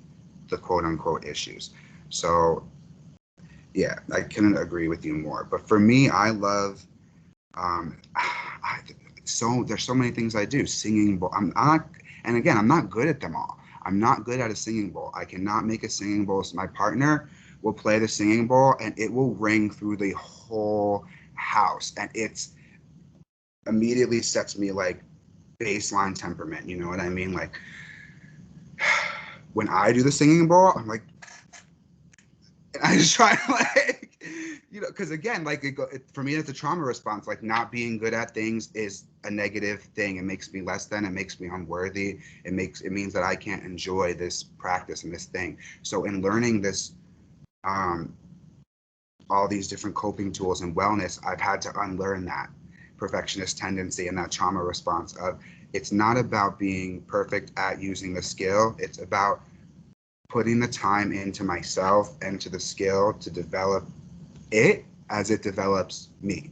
the quote unquote issues. So yeah, I couldn't agree with you more. But for me, I love so there's so many things I do. Singing bowl. I'm not, and again, I'm not good at them all. I'm not good at a singing bowl. I cannot make a singing bowl. So my partner will play the singing bowl, and it will ring through the whole house, and it's immediately sets me like baseline temperament. You know what I mean? Like when I do the singing bowl, I'm like, and I just try to like, because again, like for me, it's a trauma response. Like not being good at things is a negative thing. It makes me less than. It makes me unworthy. It means that I can't enjoy this practice and this thing. So in learning this, all these different coping tools and wellness, I've had to unlearn that perfectionist tendency and that trauma response of it's not about being perfect at using the skill. It's about putting the time into myself and to the skill to develop it as it develops me.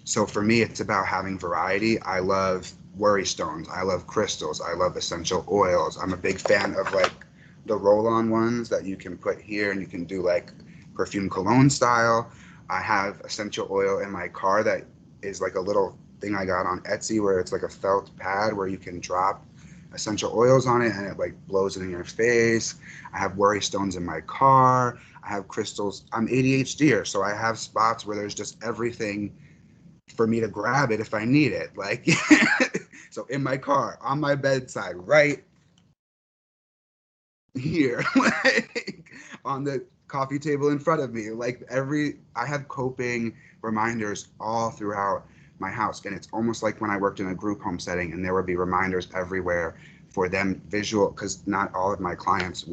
So for me, it's about having variety. I love worry stones. I love crystals. I love essential oils. I'm a big fan of like the roll-on ones that you can put here and you can do like perfume cologne style. I have essential oil in my car that is like a little thing I got on Etsy where it's like a felt pad where you can drop essential oils on it and it like blows it in your face. I have worry stones in my car. I have crystals. I'm ADHDer, so I have spots where there's just everything for me to grab it if I need it. Like, so in my car, on my bedside, right here, like on the coffee table in front of me, like I have coping reminders all throughout my house. And it's almost like when I worked in a group home setting and there would be reminders everywhere for them visual, because not all of my clients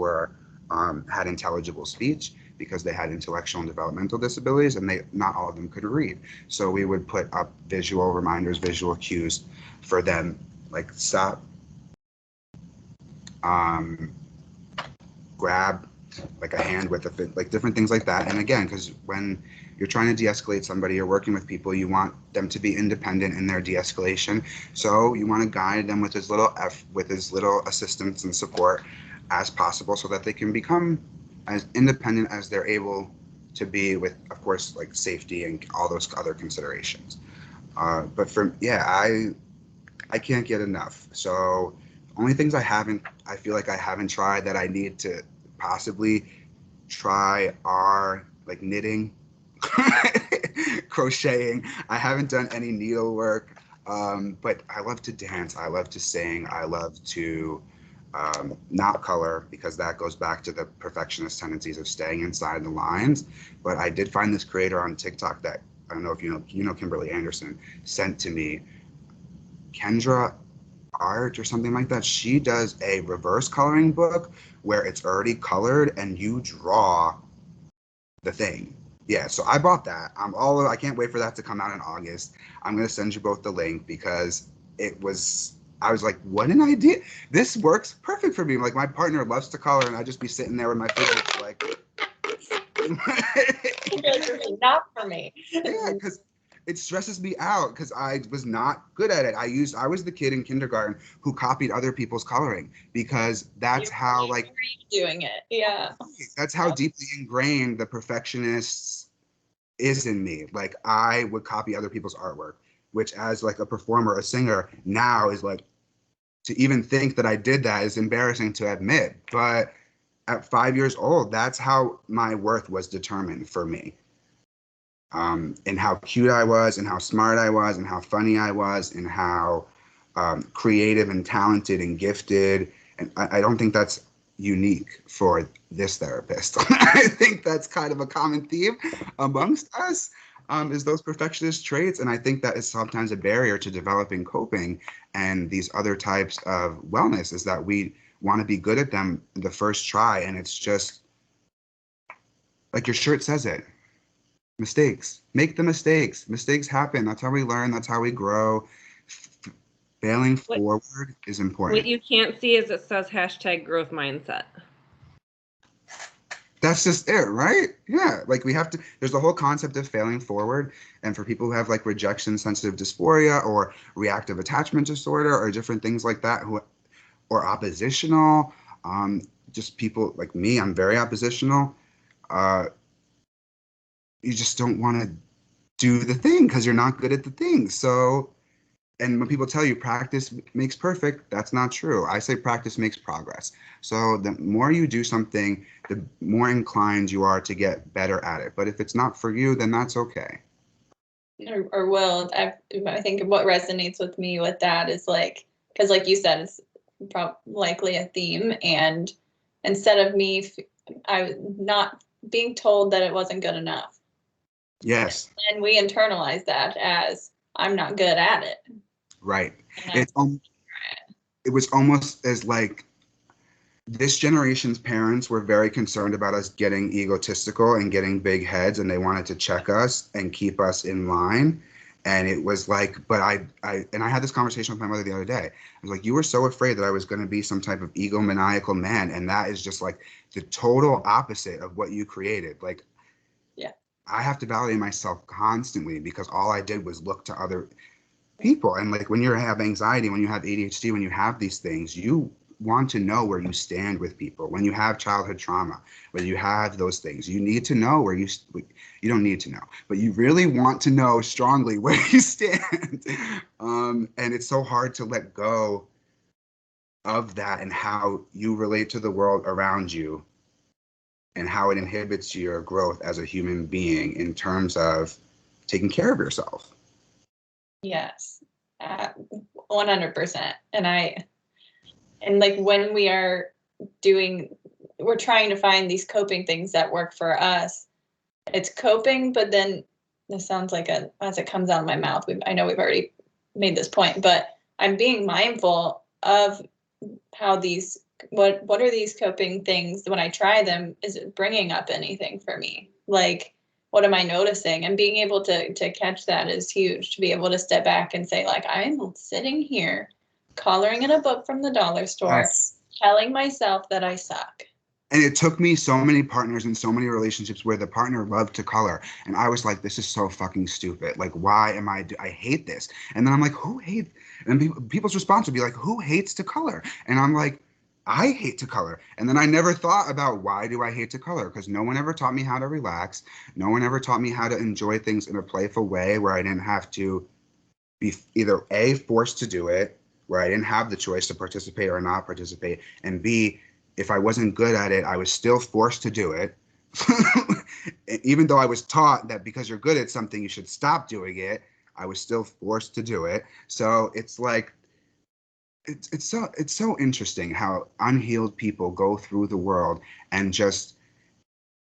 had intelligible speech because they had intellectual and developmental disabilities and not all of them could read. So we would put up visual reminders, visual cues for them, like stop, grab like a hand with like different things like that. And again, because when you're trying to de-escalate somebody, you're working with people, you want them to be independent in their de-escalation. So you want to guide them with as little assistance and support as possible so that they can become as independent as they're able to be with, of course, like safety and all those other considerations. But I can't get enough. So only things I feel like I haven't tried that I need to possibly try are like knitting, crocheting. I haven't done any needlework, but I love to dance. I love to sing. I love to not color because that goes back to the perfectionist tendencies of staying inside the lines. But I did find this creator on TikTok that I don't know if you know Kimberly Anderson, sent to me. Kendra Art or something like that. She does a reverse coloring book where it's already colored and you draw the thing. Yeah, so I bought that. I can't wait for that to come out in August. I'm gonna send you both the link because I was like, what an idea. This works perfect for me. Like my partner loves to color and I just be sitting there with my fingers like not for me. yeah, because it stresses me out because I was not good at it. I was the kid in kindergarten who copied other people's coloring because that's how like doing it. Yeah. That's how deeply ingrained the perfectionist is in me. Like I would copy other people's artwork, which as like a performer, a singer now is like, to even think that I did that is embarrassing to admit. But at 5 years old, that's how my worth was determined for me. And how cute I was, and how smart I was, and how funny I was, and how creative and talented and gifted. And I don't think that's unique for this therapist. I think that's kind of a common theme amongst us, is those perfectionist traits. And I think that is sometimes a barrier to developing coping and these other types of wellness, is that we want to be good at them the first try. And it's just like your shirt says it. Mistakes. Make the mistakes. Mistakes happen. That's how we learn. That's how we grow. Failing forward is important. What you can't see is it says #growth mindset. That's just it, right? Yeah. Like we have to, there's the whole concept of failing forward. And for people who have like rejection sensitive dysphoria or reactive attachment disorder or different things like that, or oppositional, just people like me, I'm very oppositional. You just don't want to do the thing because you're not good at the thing. So, and when people tell you practice makes perfect, that's not true. I say practice makes progress. So the more you do something, the more inclined you are to get better at it. But if it's not for you, then that's okay. Or will, I think what resonates with me with that is like, because like you said, it's likely a theme. And instead of I not being told that it wasn't good enough. Yes. And we internalize that as I'm not good at it. Right. It was almost as like this generation's parents were very concerned about us getting egotistical and getting big heads, and they wanted to check us and keep us in line. And it was like, but I had this conversation with my mother the other day. I was like, you were so afraid that I was going to be some type of egomaniacal man. And that is just like the total opposite of what you created. Like, Yeah. I have to validate myself constantly because all I did was look to other people. And like when you have anxiety, when you have ADHD, when you have these things, you want to know where you stand with people. When you have childhood trauma, when you have those things, you need to know where you don't need to know, but you really want to know strongly where you stand. And it's so hard to let go of that and how you relate to the world around you and how it inhibits your growth as a human being in terms of taking care of yourself. Yes, 100%. And like when we're trying to find these coping things that work for us, it's coping, but then this sounds like as it comes out of my mouth, I know we've already made this point, but I'm being mindful of how what are these coping things when I try them? Is it bringing up anything for me? Like, what am I noticing? And being able to catch that is huge, to be able to step back and say, like, I'm sitting here coloring in a book from the dollar store, Yes. telling myself that I suck. And it took me so many partners and so many relationships where the partner loved to color. And I was like, this is so fucking stupid. Like, why am I hate this? And then I'm like, who hates? And people's response would be like, who hates to color? And I'm like, I hate to color. And then I never thought about why do I hate to color? Because no one ever taught me how to relax. No one ever taught me how to enjoy things in a playful way where I didn't have to be either A, forced to do it, where I didn't have the choice to participate or not participate, and B, if I wasn't good at it, I was still forced to do it. Even though I was taught that because you're good at something, you should stop doing it, I was still forced to do it. So it's like, it's so interesting how unhealed people go through the world and just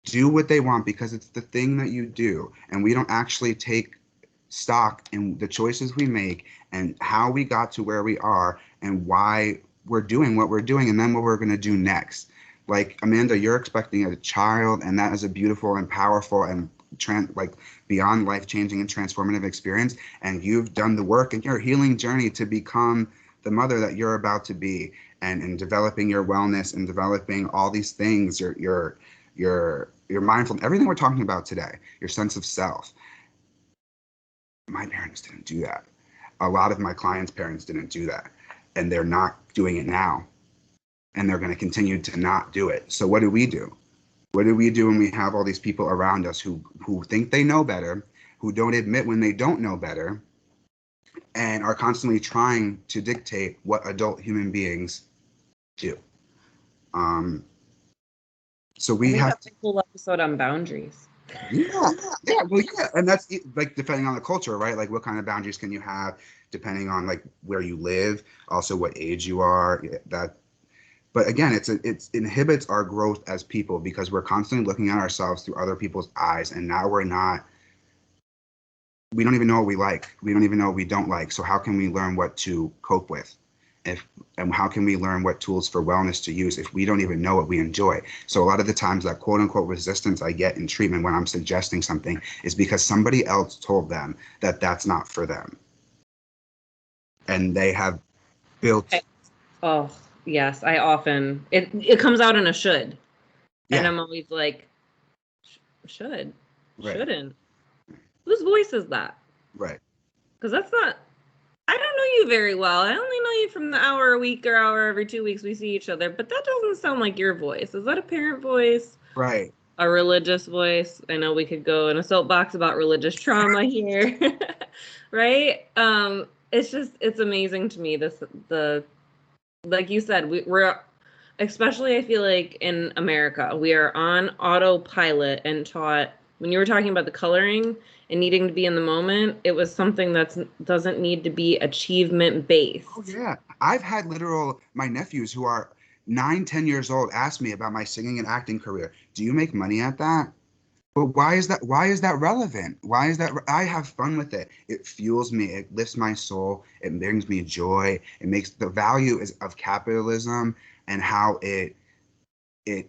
do what they want because it's the thing that you do. And we don't actually take stock in the choices we make and how we got to where we are and why we're doing what we're doing and then what we're going to do next. Like, Amanda, you're expecting a child, and that is a beautiful and powerful and beyond life-changing and transformative experience. And you've done the work in your healing journey to become the mother that you're about to be, and in developing your wellness and developing all these things, your mindful, everything we're talking about today, your sense of self. My parents didn't do that. A lot of my clients' parents didn't do that, and they're not doing it now, and they're going to continue to not do it. So what do we do? What do we do when we have all these people around us who think they know better, who don't admit when they don't know better, and are constantly trying to dictate what adult human beings do? So we have that's a cool episode on boundaries. Yeah, well, yeah, and that's like depending on the culture, right? Like, what kind of boundaries can you have, depending on like where you live, also what age you are. But again, it inhibits our growth as people because we're constantly looking at ourselves through other people's eyes, and now we don't even know what we like. We don't even know what we don't like. So how can we learn what to cope with? And how can we learn what tools for wellness to use if we don't even know what we enjoy? So a lot of the times that quote unquote resistance I get in treatment when I'm suggesting something is because somebody else told them that that's not for them. And they have built. Oh, yes. I often, it comes out in a should. Yeah. And I'm always like, should, Right. shouldn't. Whose voice is that? Right. Because that's not, I don't know you very well. I only know you from the hour a week or hour every 2 weeks we see each other, but that doesn't sound like your voice. Is that a parent voice? Right. A religious voice? I know we could go in a soapbox about religious trauma here, right? It's amazing to me, like you said, we're, especially I feel like in America, we are on autopilot and taught, when you were talking about the coloring and needing to be in the moment, it was something that doesn't need to be achievement based. Oh yeah. I've had my nephews who are 9, 10 years old ask me about my singing and acting career. Do you make money at that? But why is that relevant? Why is that? I have fun with it. It fuels me. It lifts my soul. It brings me joy. It makes the value of capitalism and how it it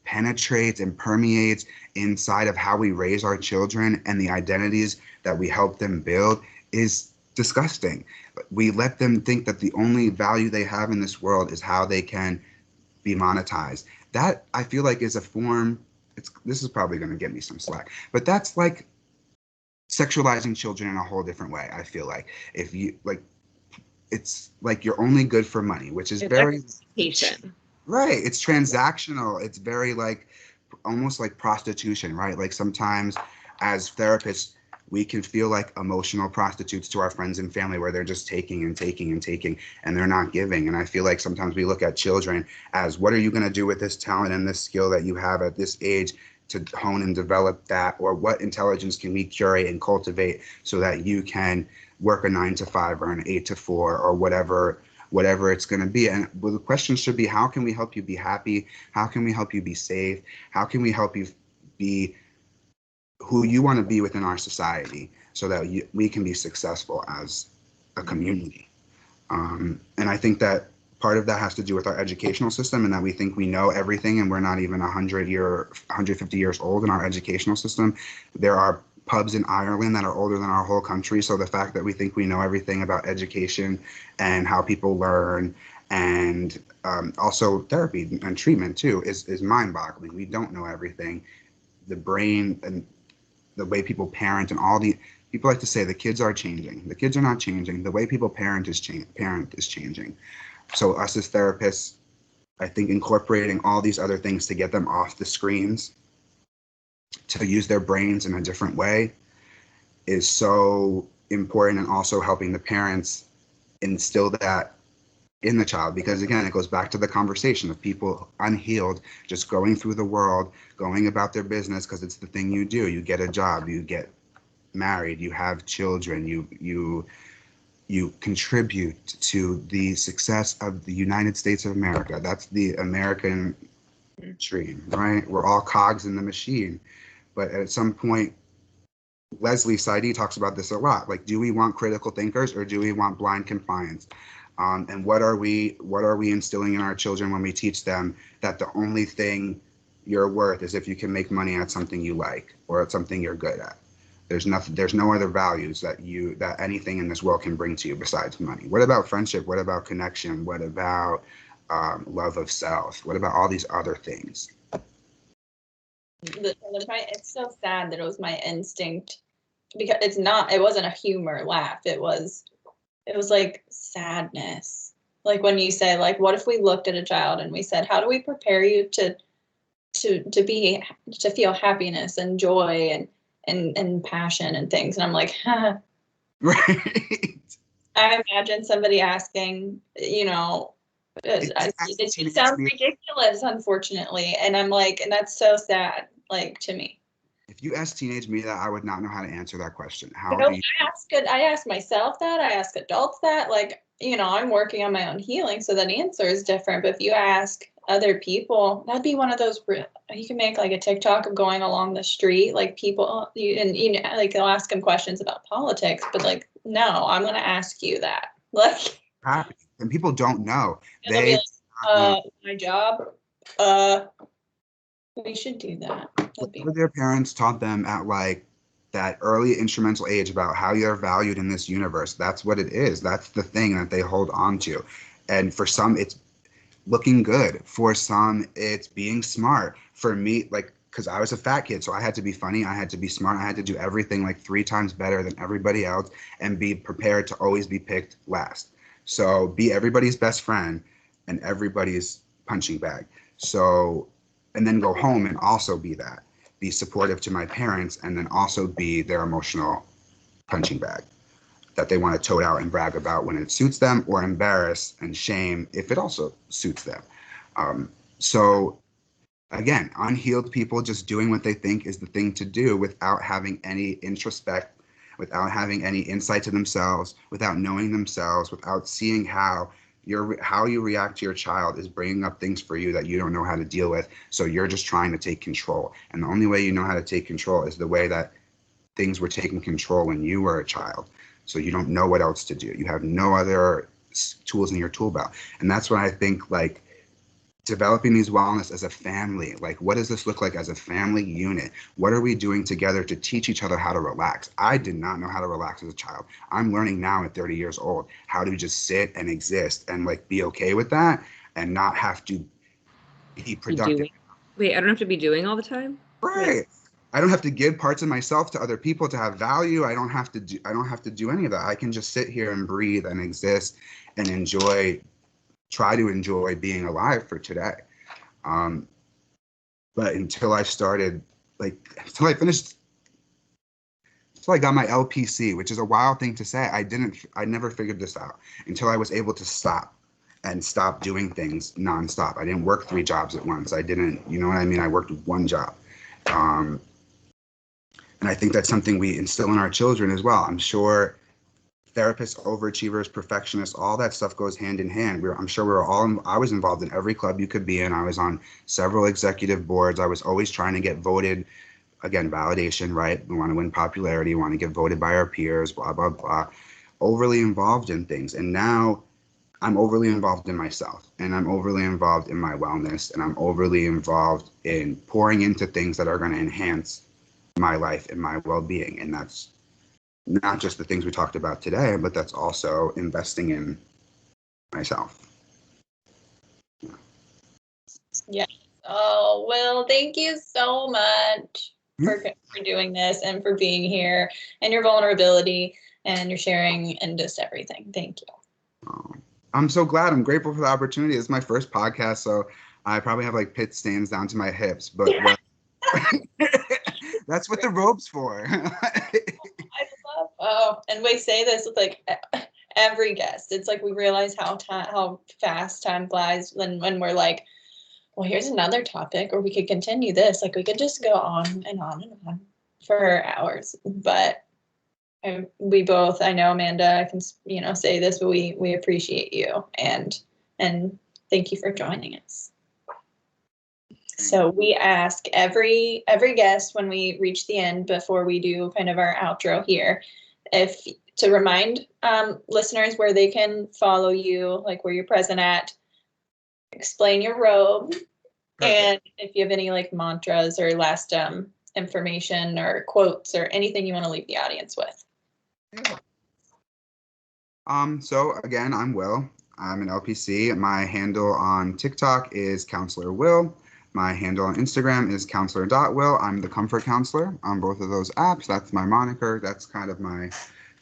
penetrates and permeates inside of how we raise our children, and the identities that we help them build is disgusting. We let them think that the only value they have in this world is how they can be monetized. That, I feel like, is a form, this is probably going to get me some slack, but that's like sexualizing children in a whole different way. I feel like if you like, it's like you're only good for money, which is It's very expectation. right. It's transactional. It's very like almost like prostitution, right? Like sometimes as therapists, we can feel like emotional prostitutes to our friends and family, where they're just taking and taking and taking and they're not giving. And I feel like sometimes we look at children as, what are you going to do with this talent and this skill that you have at this age to hone and develop that? Or what intelligence can we curate and cultivate so that you can work a 9 to 5 or an 8 to 4 or whatever it's going to be. And well, the question should be, how can we help you be happy? How can we help you be safe? How can we help you be who you want to be within our society, so that we can be successful as a community? And I think that part of that has to do with our educational system, and that we think we know everything, and we're not even 150 years old in our educational system. There are pubs in Ireland that are older than our whole country. So the fact that we think we know everything about education and how people learn, and also therapy and treatment too, is mind-boggling. We don't know everything. The brain and the way people parent, and all the people like to say the kids are changing. The kids are not changing. The way people parent is changing. So us as therapists, I think incorporating all these other things to get them off the screens, to use their brains in a different way, is so important. And also helping the parents instill that in the child, because again, it goes back to the conversation of people unhealed, just going through the world, going about their business because it's the thing you do. You get a job, you get married, you have children, you contribute to the success of the United States of America. That's the American dream, right? We're all cogs in the machine. But at some point, Leslie Saidi talks about this a lot. Like, do we want critical thinkers, or do we want blind compliance? And what are we instilling in our children when we teach them that the only thing you're worth is if you can make money at something you like or at something you're good at? There's no other values that anything in this world can bring to you besides money. What about friendship? What about connection? What about love of self? What about all these other things? It's so sad that it was my instinct, because it wasn't a humor laugh. It was like sadness. Like when you say, like, what if we looked at a child and we said, how do we prepare you to feel happiness and joy and passion and things? And I'm like, Right. I imagine somebody asking, it sounds ridiculous, unfortunately. And I'm like, and that's so sad, like, to me. If you ask teenage me that, I would not know how to answer that question. I ask myself that. I ask adults that. Like, I'm working on my own healing, so that answer is different. But if you ask other people, that'd be one of those. You can make like a TikTok of going along the street, like people, like they'll ask them questions about politics, but like, no, I'm gonna ask you that. Like, and people don't know. They like, my job. We should do that. Whatever their parents taught them at like that early instrumental age about how you're valued in this universe, that's what it is. That's the thing that they hold on to. And for some, it's looking good. For some, it's being smart. For me, like, because I was a fat kid, so I had to be funny, I had to be smart, I had to do everything like 3 times better than everybody else, and be prepared to always be picked last. So be everybody's best friend and everybody's punching bag. So, and then go home and also be supportive to my parents, and then also be their emotional punching bag that they want to tote out and brag about when it suits them, or embarrass and shame if it also suits them. So again, unhealed people just doing what they think is the thing to do, without having any introspect, without having any insight to themselves, without knowing themselves, without seeing how you react to your child is bringing up things for you that you don't know how to deal with. So you're just trying to take control. And the only way you know how to take control is the way that things were taken control when you were a child. So you don't know what else to do. You have no other tools in your tool belt. And that's what I think, like, developing these wellness as a family. Like, what does this look like as a family unit? What are we doing together to teach each other how to relax? I did not know how to relax as a child. I'm learning now at 30 years old how to just sit and exist and like be okay with that and not have to be productive. Wait, I don't have to be doing all the time? Right. Wait. I don't have to give parts of myself to other people to have value. I don't have to do any of that. I can just sit here and breathe and exist and try to enjoy being alive for today. But until I got my LPC, which is a wild thing to say. I never figured this out until I was able to stop doing things nonstop. I didn't work 3 jobs at once. I didn't, you know what I mean? I worked 1 job. And I think that's something we instill in our children as well. I'm sure therapists, overachievers, perfectionists, all that stuff goes hand in hand. I'm sure I was involved in every club you could be in. I was on several executive boards. I was always trying to get voted. Again, validation, right? We want to win popularity, we want to get voted by our peers, blah, blah, blah. Overly involved in things. And now I'm overly involved in myself, and I'm overly involved in my wellness, and I'm overly involved in pouring into things that are going to enhance my life and my well-being. And that's not just the things we talked about today, but that's also investing in myself. Yeah. Oh, Will, thank you so much for doing this and for being here and your vulnerability and your sharing and just everything. Thank you. Oh, I'm so glad. I'm grateful for the opportunity. It's my first podcast, so I probably have like pit stains down to my hips, but that's what the robe's for. And we say this with like every guest. It's like we realize how fast time flies when we're like, well, here's another topic, or we could continue this. Like we could just go on and on and on for hours. But we both, I know Amanda, I can say this, but we appreciate you and thank you for joining us. So we ask every guest when we reach the end before we do kind of our outro here, to remind listeners where they can follow you, like where you're present at, explain your robe, and if you have any like mantras or last information or quotes or anything you want to leave the audience with. Yeah. So again, I'm Will. I'm an LPC. My handle on TikTok is Counselor Will. My handle on Instagram is counselor.will. I'm the comfort counselor on both of those apps. That's my moniker. That's kind of my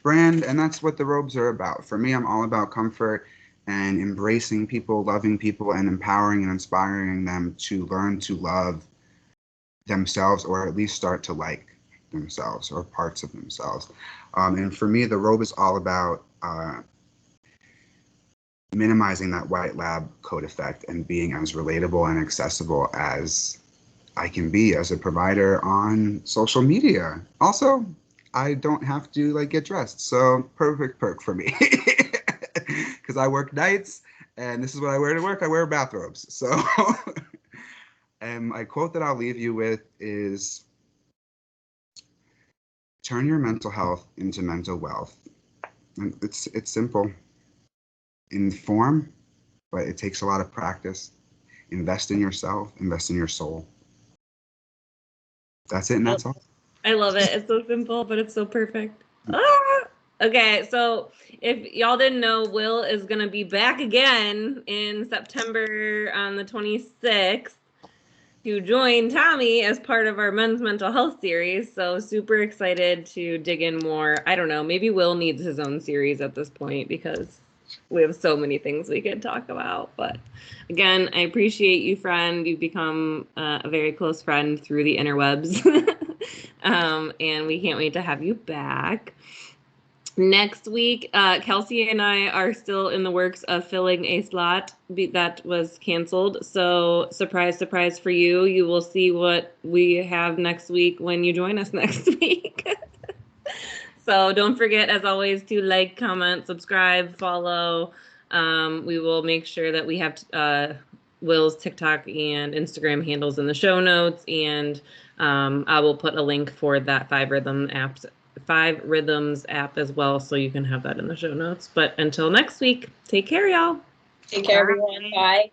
brand. And that's what the robes are about. For me, I'm all about comfort and embracing people, loving people, and empowering and inspiring them to learn to love themselves, or at least start to like themselves or parts of themselves. And for me, the robe is all about minimizing that white lab coat effect and being as relatable and accessible as I can be as a provider on social media. Also, I don't have to like get dressed, so perfect perk for me because I work nights and this is what I wear to work. I wear bathrobes. So and my quote that I'll leave you with is, turn your mental health into mental wealth. And it's simple in form, but it takes a lot of practice. Invest in yourself, invest in your soul. That's it, and that's all. I love it. It's so simple, but it's so perfect. Okay, so if y'all didn't know, Will is going to be back again in September on the 26th to join Tommy as part of our men's mental health series. So super excited to dig in more. I don't know, maybe Will needs his own series at this point because we have so many things we could talk about. But again, I appreciate you, friend. You've become a very close friend through the interwebs. And we can't wait to have you back. Next week, Kelsey and I are still in the works of filling a slot that was canceled. So surprise, surprise for you. You will see what we have next week when you join us next week. So don't forget, as always, to like, comment, subscribe, follow. We will make sure that we have Will's TikTok and Instagram handles in the show notes. And I will put a link for that 5 Rhythms app as well, so you can have that in the show notes. But until next week, take care, y'all. Take care, everyone. Bye.